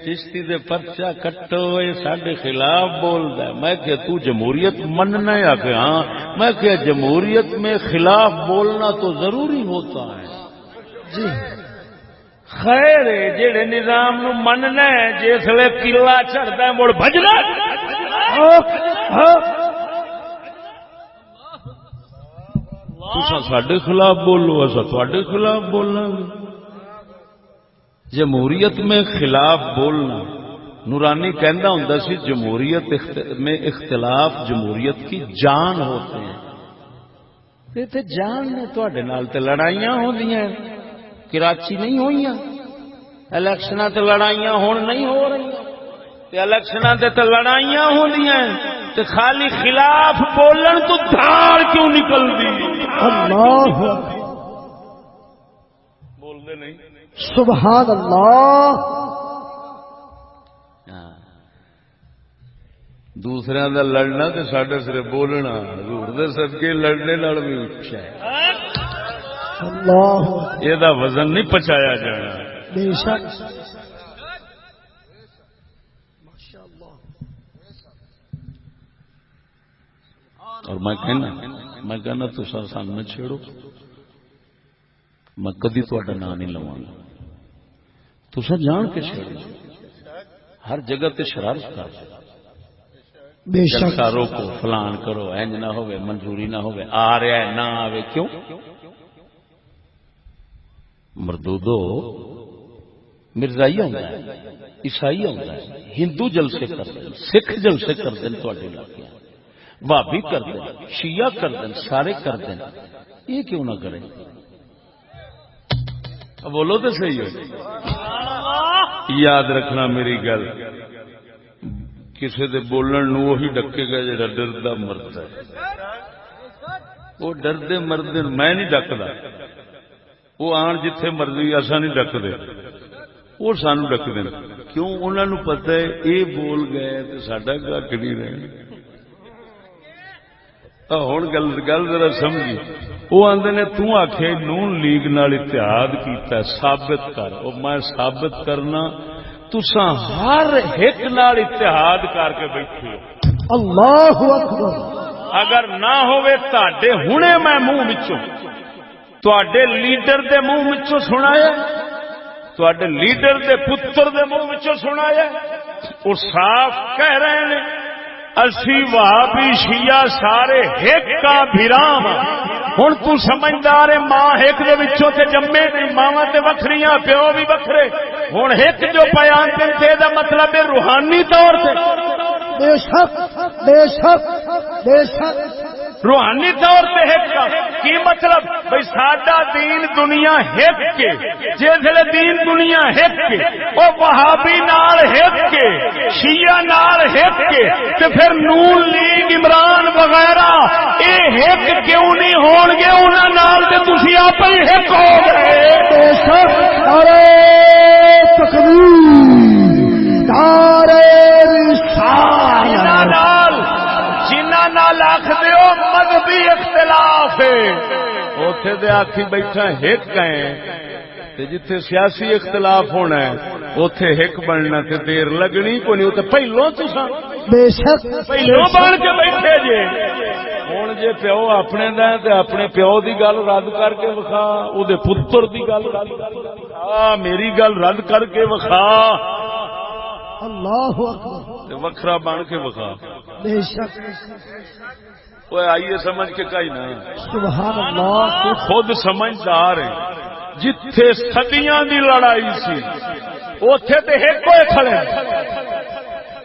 چشتی دے پرچہ کٹو یہ ساڈے خلاف بولدا ہے. میں کہ تو جمہوریت مننا ہے کہ ہاں. میں کہ جمہوریت میں خلاف بولنا تو ضروری ہوتا ہے. جی خیر جڑے نظام نو مننا ہے جس لے قلعہ چڑھدا ہے مڑ بجنا. تساں ساڈے خلاف بولو اساں تواڈے خلاف بولنا. جمہوریت میں خلاف بولنا. نورانی کہندا ہوندا سی جمہوریت میں اختلاف جمہوریت کی جان ہوتے ہیں. تے جان نے تواڈے نال تے لڑائیاں ہوندیاں. کراچی نہیں ہوئیاں الیکشناں تے لڑائیاں ہون نہیں ہو رہی تے الیکشناں تے لڑائیاں ہوندیاں تے خالی خلاف بولن تو دھار کیوں نکلدی. اللہ بول دے نہیں. سبحان اللہ. دوسرے دا لڑنا تے ساڈے سرے بولنا حضور دے صدقے لڑنے نال بھی اچھا ہے. اللہ یہ دا وزن نہیں پچایا جانا. بے شک اور میں کہنا تو سان میں چھیڑو میں کدی تہاڈا نام نہیں لواں گا. تساں جان کے چھیڑو. ہر جگہ تے شرارت کر. بے شک جلسہ روکو فلان کرو انج نہ ہوئے منظوری نہ ہوئے آ رہا ہے نہ آوے. کیوں مردودو مرزائی ہوندا ہے عیسائی ہوندا ہے ہندو جلسے کرتے ہیں سکھ جلسے کرتے ہیں تواڈے علاقے بھابی کر دیں شیعہ کر دیں سارے کر دیں. یہ کیوں نہ کریں. بولو تو صحیح ہے. یاد رکھنا میری گل کسی دے بولن نو وہی ڈکے گا جڑا ڈردا مرد ہے. وہ ڈردے مرد میں نہیں ڈکدا. وہ آن جتھے مرضی اساں نہیں ڈکدے وہ سانو ڈک دیں. کیوں انہاں نو پتہ ہے یہ بول گئے تو ساڈا گھٹ نہیں رہنا. ہوں گل ذرا سمجھی. وہ آدھے نے آخے نون لیگ نال اتحاد کیتا ثابت کر. اور میں ثابت کرنا تساں ہر ایک نال اتحاد کر کے بیٹھے ہو. اللہ اکبر. اگر نہ ہوئے تاڈے ہنے میں منہ وچوں تواڈے لیڈر دے منہ وچوں سنایا تواڈے لیڈر دے پتر دے منہ وچوں سنایا. وہ صاف کہہ رہے ہیں اسی وہابی شیعہ سارے ایک کا بھرام. ہن تو سمجھدار ہے ماں ایک دے وچوں تے جمے نہیں ماواں تے وکھریاں پیو بھی وکھرے. ہن ایک جو بیان تے دا مطلب ہے روحانی طور تے. بے شک بے شک بے شک روحانی طور پہ ایک کی مطلب بھئی ساڈا دین دنیا ایک کے جسے دین دنیا ایک کے وہ وہابی نال ایک کے شیعہ نال ایک کے تے پھر نون لیگ عمران وغیرہ یہ ایک کیوں نہیں ہون گے انہاں نال تے تسی آپ ہی ایک ہو گئے بے شک نعرہ تکبیر نعرہ رسالت جنہاں نال آکھ دیو مذہبی اختلاف ہے اوتھے تے آکھی بیٹھا ایک ہیں تے جتھے سیاسی اختلاف ہونا ہے اوتھے ایک بننا تے دیر لگنی کوئی نہیں، اوتھے پہلوں تساں بے شک پہلوں بن کے بیٹھے جے ہن جے پیو اپنے دا تے اپنے پیو دی گل رد کر کے وکھا او دے پتر دی گل رد کر کے وکھا میری گل رد کر کے وکھا اللہ اکبر تے وکھرا بن کے وکھا بے شک اوے آئیے سمجھ کے کہیں نا سبحان اللہ تو خود سمجھدار ہے جتھے صدیاں دی لڑائی سی اوتھے تے ایک ہوئے کھڑے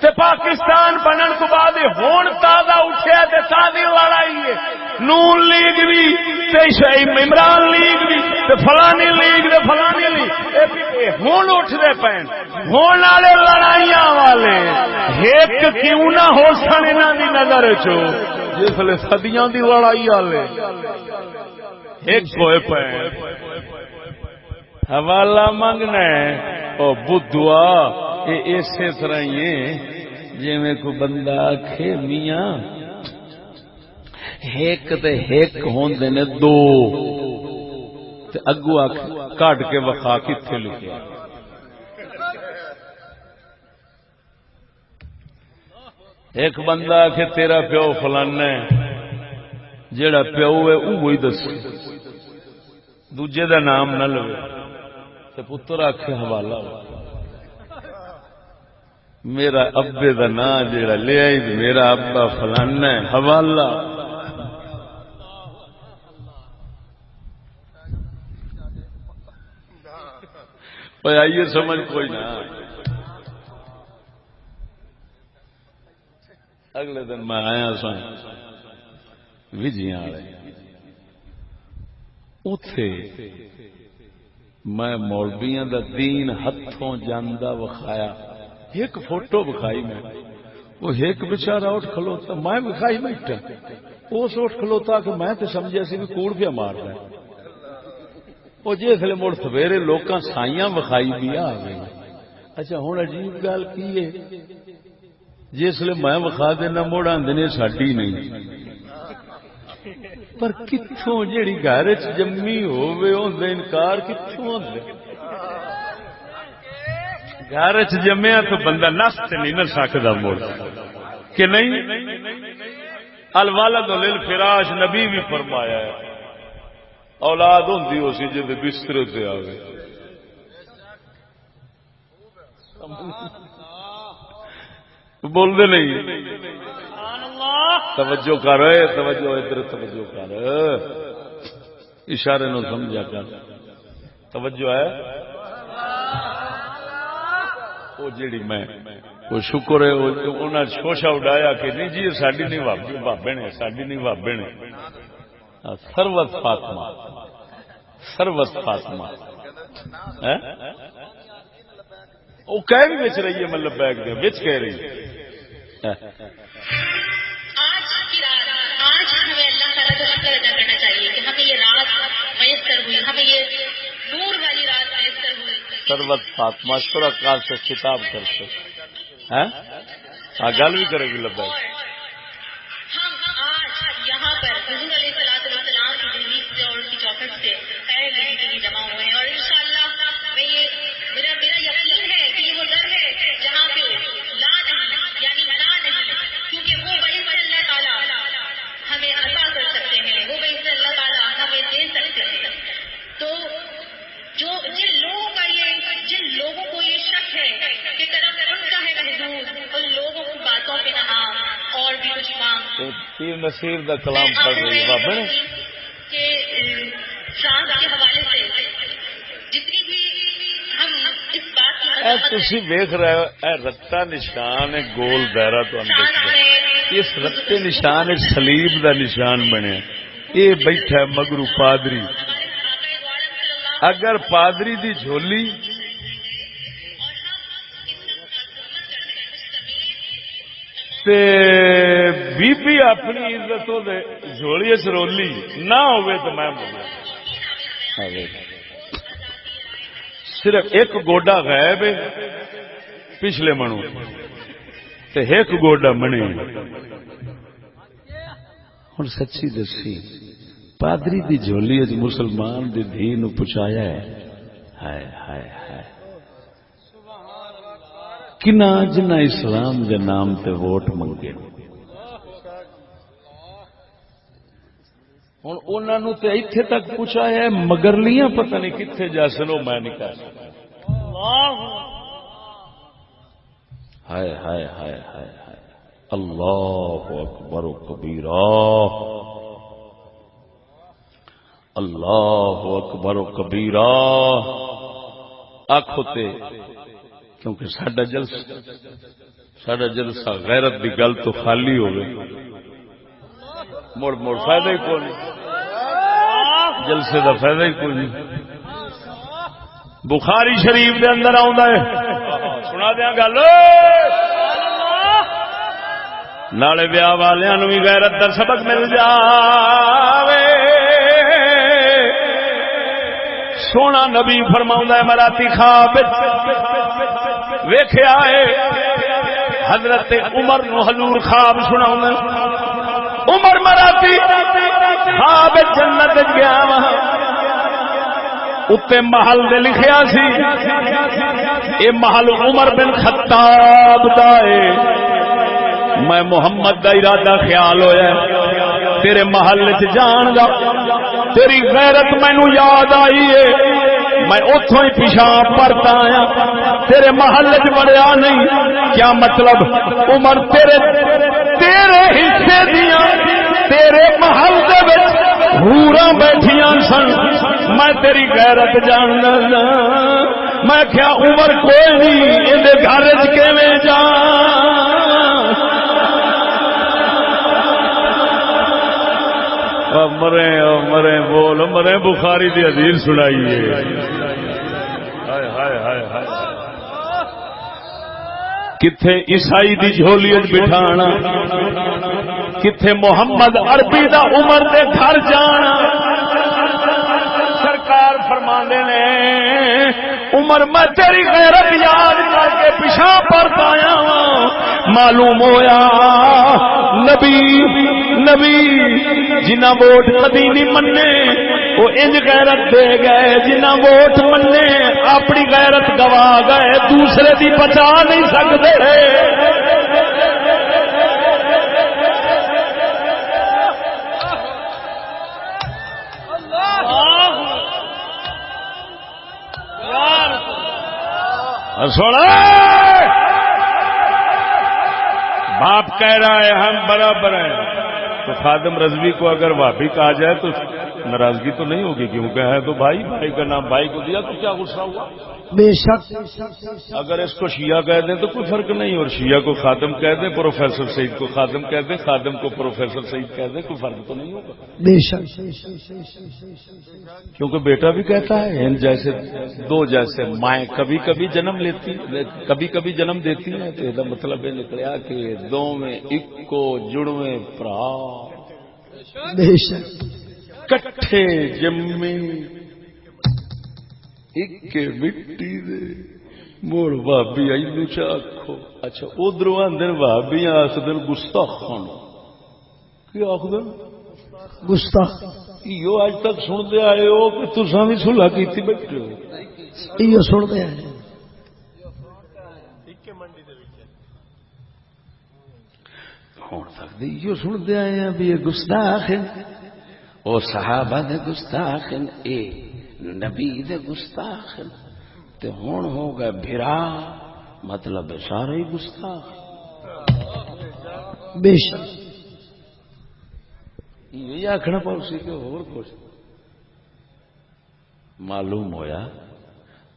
تے پاکستان بنن تو بعد ہون تازہ اٹھیا تے تازی لڑائی ہے نون لیگ بھی تے عمران لیگ بھی تے فلانی لیگ تے فلانی لیگ ہون اٹھ دے پین ہون والے لڑائیاں والے ایک کیوں نہ ہو سن انہاں دی نظر چو جس لے صدیاں دی لڑائی والے ایک ہوئے پین حوالہ منگنا ہے او بدھوا یہ اسی طرح ہی جی میں کوئی بندہ آکھے میاں ایک تے ایک ہوندے نے دو تے اگو آکھ کٹ کے وخا کتھے لکھیا ایک بندہ آکھے تیرا پیو فلانا ہے جیڑا پیو ہے وہی دس دوجے دا نام نہ لو تے پتر آکھے حوالہ میرا ابے دا نام جیڑا لے آئی میرا ابا فلانا ہے حوالہ آئیے سمجھ کوئی نہ اگلے دن میں آیا سا وجیاں والے اتے میں مولویاں دا دین ہتھوں جاندا وکھایا ایک فوٹو بکھائی میں وہ ایک بچارا اٹھ کھلوتا میں بکھائی بیٹھا اس اٹھ کھلوتا کہ میں تو سمجھا سی بھی کوڑ پیا مار رہا ہے وہ جسے مڑ سویرے لوکاں سائیاں بکھائی بھی آ گئی اچھا ہوں عجیب گل کی ہے جسے میں بکھا دینا مڑ آدھے نے ساڈی نہیں پر کتوں جیڑی گھر چ جمی ہوے انکار کتوں ہوندے گھر چ جمیا تو بندہ نس نہیں نہ سکتا مڑ کہ نہیں الوالد للفراش نبی بھی فرمایا ہے اولاد ہوندی ہو سی جے بستر تے آوے بول دے نہیں توجہ کر توجہ ادھر توجہ کر اشارے نو سمجھا کر توجہ ہے وہ جیڑی میں وہ شکر ہے انہاں شوشا اڈایا کہ نہیں جی ساڈی نہیں بابے نے ساڈی نہیں بابے نے سروت فاطمہ سروت فاطمہ وہ کہہ بھی بچ رہی ہے مطلب بیگ دے بچ کہہ رہی ہے آج ہمیں اللہ تعالیٰ کو شکر ادا کرنا چاہیے کہ ہمیں یہ رات میسر ہوئی ہمیں یہ نور والی رات میسر ہوئی سروت فاطمہ شرکا سے خطاب کرتے ہاں گل بھی کرے گی لبا ہم آج یہاں پر حضور علیہ السلام کی تحریک سے اور ان کی چوکھٹ سے خیر لینے کے لیے جمع ہوئے ہیں اور انشاءاللہ میں یہ میرا یقین ہے کہ یہ وہ در ہے جہاں پہ لا نہیں یعنی لا نہیں کیونکہ وہ وہی پر اللہ تعالیٰ ہمیں عطا کر سکتے ہیں وہ وہی سے اللہ تعالیٰ ہمیں دے سکتے ہیں تو جن لوگوں کو یہ شک ہے کہ کرم ان کا ہے محدود ان لوگوں کی باتوں پہ نہ آپ اور بھی کچھ مانگ پیر نصیر دا کلام پڑھ رہی ہے بابا کہ فرانس کے حوالے سے جتنی بھی ہم اس بات کی تسی ویکھ رہے ہو اے رتا نشان ہے گول دائرہ تو ہم دیکھ رہے ہیں اس رتے نشان سلیب دا نشان بنیا. یہ بیٹھا ہے مگرو پادری. اگر پادری دی جھولی تے بی بی اپنی عزتوں دے جھولی چرولی نہ ہوئے تو میں بولوں صرف ایک گوڈا غائب ہے پچھلے منو تے ایک گوڈا منی. ہن سچی دسی پادری دی جھولی اج مسلمان دی دھی نو پچایا ہے. ہائے ہائے ہائے کنا جنہ اسلام دے نام تے ووٹ منگے. ہن انہاں نو تے ایتھے تک پہنچایا ہے مگرلیاں پتہ نہیں کتھے جا سنو میں نہیں کہہ سکتا. ہائے ہائے ہائے ہائے ہائے اللہ اکبر و کبیرہ اللہ اکبر و کبیرہ. آکھو تے کیونکہ ساڈا جلسہ غیرت دی گل تو خالی ہوگی مڑ مڑ فائدہ ہی کوئی نہیں. جلسے دا فائدہ ہی کوئی نہیں. بخاری شریف دے اندر آندا ہے سنا دیاں گل نالے بیاہ والیاں نوں وی غیرت دا سبق مل جاوے. سونا نبی فرماؤندا ہے مراتی خواب ویکھیا ہے حضرت عمر نو حضور خواب سناؤندا. عمر مراتی خواب جنت گیا وہاں اتے محل دے لکھیا سی اے محل عمر بن خطاب دا ہے. میں محمد دا ارادہ خیال ہویا تیرے محل وچ جان دا تیری غیرت مینوں یاد آئی ہے میں اتوں ہی پیچھا پرتا آیا تیرے محل وچ وڑیا نہیں. کیا مطلب عمر تیرے حصے دیاں تیرے محل دے وچ حوراں بیٹھیاں سن میں تیری غیرت جاندا. میں کیا عمر کوئی نہیں اندے گھر وچ کیویں جان. مرے مرے بول مرے بخاری دی حدیث سنائیے. ہائے ہائے ہائے ہائے کتھے عیسائی دی جھولی وچ بٹھانا کتھے محمد عربی دا عمر دے گھر جانا. سرکار فرماندے نے عمر میں تیری غیرت یاد کر کے پیچھا پرتا آیا معلوم ہویا نبی جنہ ووٹ کدی نہیں منے وہ انج غیرت دے گئے جنہ ووٹ منے اپنی غیرت گوا گئے دوسرے دی بچا نہیں سکتے. سونا باپ کہہ رہا ہے ہم برابر ہیں تو خادم رضوی کو اگر بھابھی کہا جائے تو ناراضگی تو نہیں ہوگی کیونکہ ہے تو بھائی کا نام بھائی کو دیا تو کیا غصہ ہوا. بے شک اگر اس کو شیعہ کہہ دیں تو کوئی فرق نہیں اور شیعہ کو خادم کہہ دیں پروفیسر سعید کو خادم کہہ دیں خادم کو پروفیسر سعید کہہ دیں کوئی فرق تو نہیں ہوگا. بے شک کیونکہ بیٹا بھی کہتا ہے ان جیسے دو جیسے مائیں کبھی کبھی جنم دیتی ہیں تو یہ مطلب یہ نکلیا کہ دو میں ایک کو جڑویں پرا بے شک کٹھے جمی ایک مٹی دے موڑ بھابی آئی نوچا آکھو. اچھا ادھر آدھے بھابی آخدن گستاخان کیا آخدن گستاخ یہ اج تک سنتے آئے ہو کہ تساں بھی صلح کیتی بیٹھے ہو. یہ سنتے آئے ہوں سکتی یہ سنتے آئے ہیں بھی یہ گستاخ ہیں وہ صحابہ دے گستاخ ہیں اے نبی دے گستاخ ہیں تے ہون ہو گئے بھرا مطلب سارے ہی گستاخ. بے شک یہ آخنا پاؤ سی کہ اور کچھ معلوم ہویا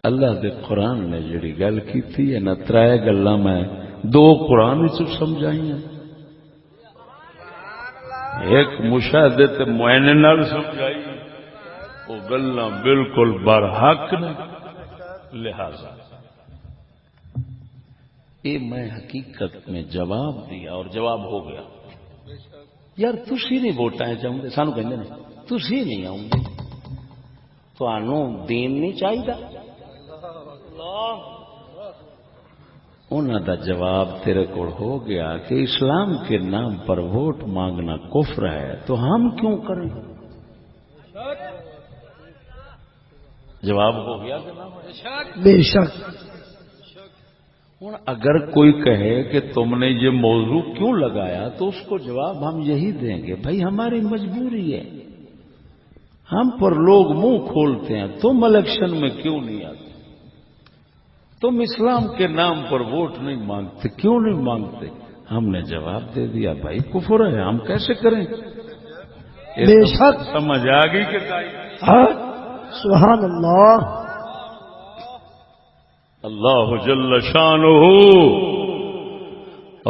اللہ دے قرآن نے جڑی گل کی تھی نہ ترائے گلاں میں دو قرآن وچ سمجھائی ہیں ایک مشاہدے تے معائنے نال سمجھائی وہ گلاں بالکل برحق نے. لہذا یہ میں حقیقت میں جواب دیا اور جواب ہو گیا. یار تسی نہیں ووٹاں چاہتے سانو کہندے نے تسی نہیں آؤندے تانوں دین نہیں چاہیے. انہوں دا جواب تیرے کو ہو گیا کہ اسلام کے نام پر ووٹ مانگنا کفر ہے تو ہم کیوں کریں. جواب ہو گیا بے شک. ہوں اگر کوئی کہے کہ تم نے یہ موضوع کیوں لگایا تو اس کو جواب ہم یہی دیں گے بھائی ہماری مجبوری ہے, ہم پر لوگ منہ کھولتے ہیں, تم الیکشن میں کیوں نہیں آتے, تم اسلام کے نام پر ووٹ نہیں مانگتے, کیوں نہیں مانگتے. ہم نے جواب دے دیا بھائی کفر ہے, ہم کیسے کریں. بے شک سمجھ آ گئی کہ ہاں سبحان اللہ. اللہ جل شانہ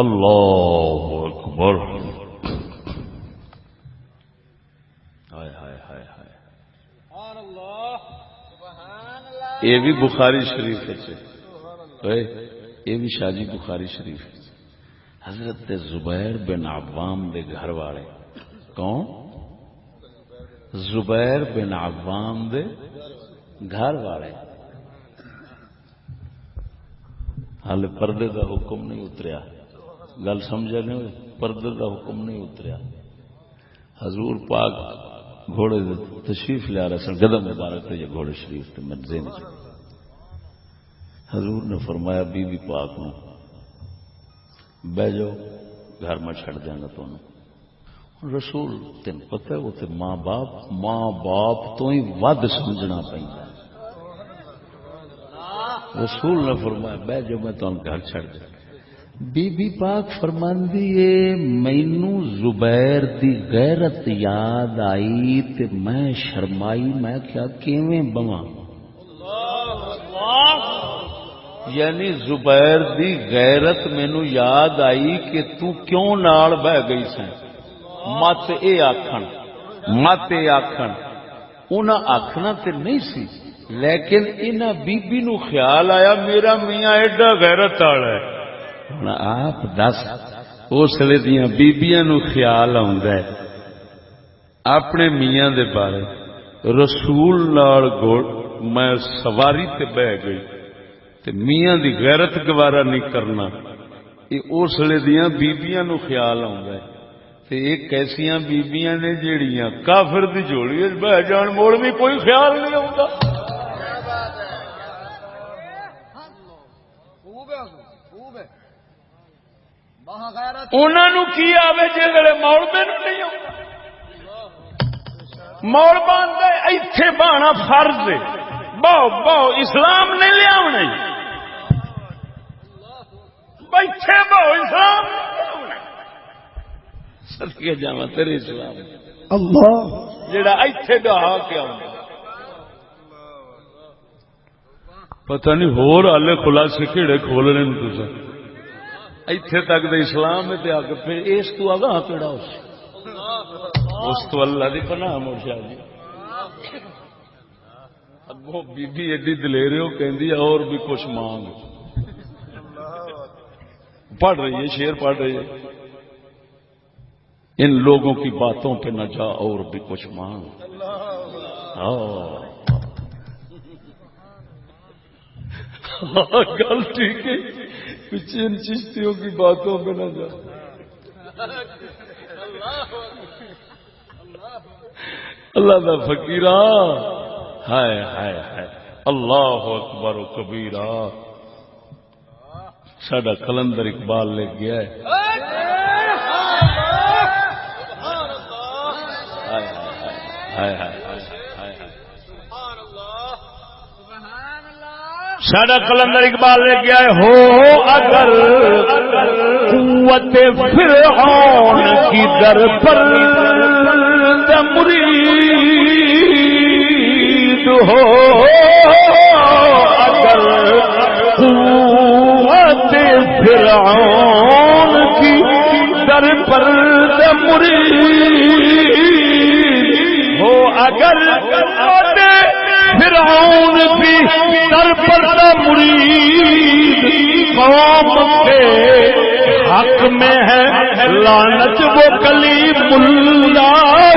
اللہ اکبر. ہائے ہائے ہائے ہائے. یہ بھی بخاری شریف ہے, یہ بھی شاجی بخاری شریف. حضرت زبیر بن عوام دے گھر والے کون؟ زبیر بن عوام دے گھر والے. حال پردے دا حکم نہیں اتریا, گل سمجھا نہیں ہوئی, پردے دا حکم نہیں اتریا. حضور پاک گھوڑے تشریف لے رہے سن, گدھا مبارک تھے یہ گھوڑے شریف تھے مجزے میں. حضور نے فرمایا بی بی پاک نے بہ جاؤ گھر میں چھڑ دیں گا تمہیں. رسول تین پتہ ہے وہ تے ماں باپ تو ہی ود سمجھنا پہنتا. رسول نے فرمایا بہ جو میں تو گھر چھڑ دیا. بی بی پاک فرماندی ہے مینو زبیر دی غیرت یاد آئی تے میں شرمائی, میں کیا کیویں بواں. یعنی زبیر دی غیرت مینو یاد آئی کہ تو کیوں نال بہ گئی سیں. مت اے آکھن انہاں آکھنا تے نہیں سی, لیکن انہاں بی بی نو خیال آیا میرا میاں ایڈا غیرت والا ہے. ہن آپ دس اس لیے دیاں بیبیاں نو خیال آوندا ہے اپنے میاں دے بارے. رسول نال میں سواری تے بہ گئی تے میاں دی غیرت گوارا نہیں کرنا, یہ اس لیے دیاں بیبیاں نو خیال آوندا ہے. تے ایک ایسیاں بیبیاں نے جیڑیاں کافر دی جوڑی وچ بہ جان موڑ بھی کوئی خیال نہیں آوندا. انہوں کی آوے جی مولبے نہیں آتا. مولبا ایتھے بہنا فرض ہے, بہو اسلام نہیں لیا بیٹھے بہو اسلام سدکے جاواں تیرے اسلام اللہ جڑا ایتھے بہا کے آوندا پتہ نہیں ہور ہالے خلاصے کیڑے کھول رہے ہیں تساں. ایتھے تک دے اسلام تے آ کے پھر اس تو اگاں کیڑا اس تو اللہ دی پناہ مرشد جی. اگوں بی بی ایڈی دلیرے ہو کہندی اور بھی کچھ مانگ. پڑھ رہی ہے شعر پڑھ رہی ہے, ان لوگوں کی باتوں پہ نہ جا اور بھی کچھ مانگ. گل ٹھیک ہے, پیچھے ان چشتیوں کی باتوں پہ نہ جا. اللہ دا فقیرہ ہائے ہائے ہائے. اللہ اکبر و کبیرہ. ساڈا کلندر اقبال لے گیا ہے ساڈا کلندر اقبال لے گیا ہے. ہو اگر قوت فرعون کی در پر مرید ہو, اگر قوت فرعون کی در پر مرید اگر فرعون کی سرپردہ مرید قوم کے حق میں ہے لعنت وہ کلیم اللہ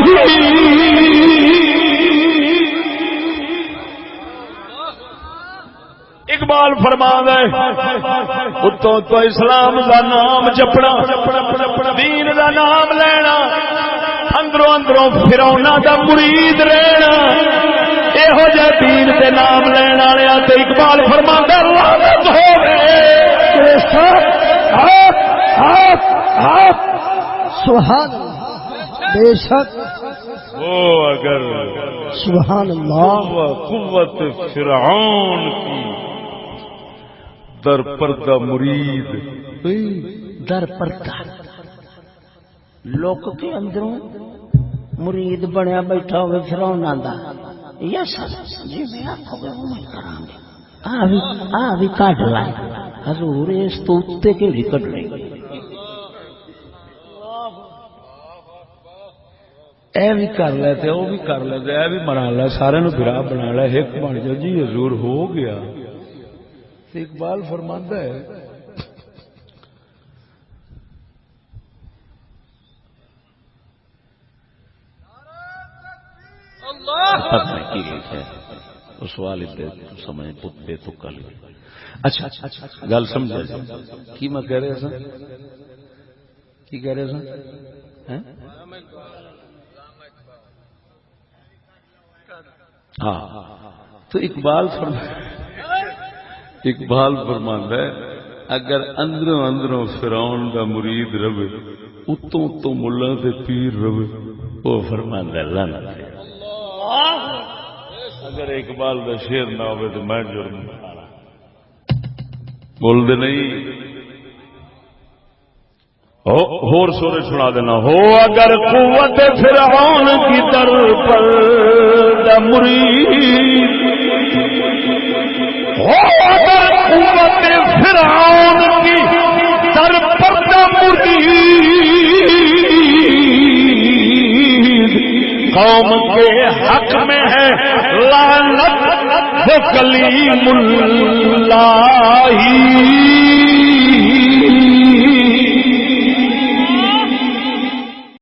اقبال فرماتا ہے اتوں تو اسلام دا نام جپنا دین دا نام لینا اندروں اندروں فرعوناں دا مرید رہنا یہو جہ دین دے نام لینا والے تے اقبال فرماتا ہے لعنت ہوے سبحان بے شک وہ اگر سبحان اللہ قوت فرعون کی در پردہ مرید در پردہ لوک کے اندروں مرید بنیا بیٹھا ہوئے فرعون دا یس جی میں آخو گے وہ میں کراں گے آ بھی کٹ لائے حضور اس تو اتے کے بھی کٹ لے اے بھی کر لیتے وہ بھی کر لیتے اے بھی بنا لے سارے نو گراہ بنا لے ایک بن جا جی حضور ہو گیا اقبال فرماتا ہے اس والد سمجھ پتے تو کل اچھا گل سمجھا جی کی میں کہہ رہا سا کی کہہ رہا سا ہاں تو اقبال فرماتا ہے اگر اندروں اندروں فرعون دا مرید رہے اتوں اتوں ملا تے پیر رہے وہ فرماتا ہے لعنت ہے اگر اقبال دا شعر نہ ہوئے تو میں جرم بول دے نہیں اور سورے سنا دینا ہو اگر قوت فرعون کی در پر مرید ہو اگر قوت فرعون کی در پر مرید قوم کے حق میں ہے لعنت وہ کلیم اللہ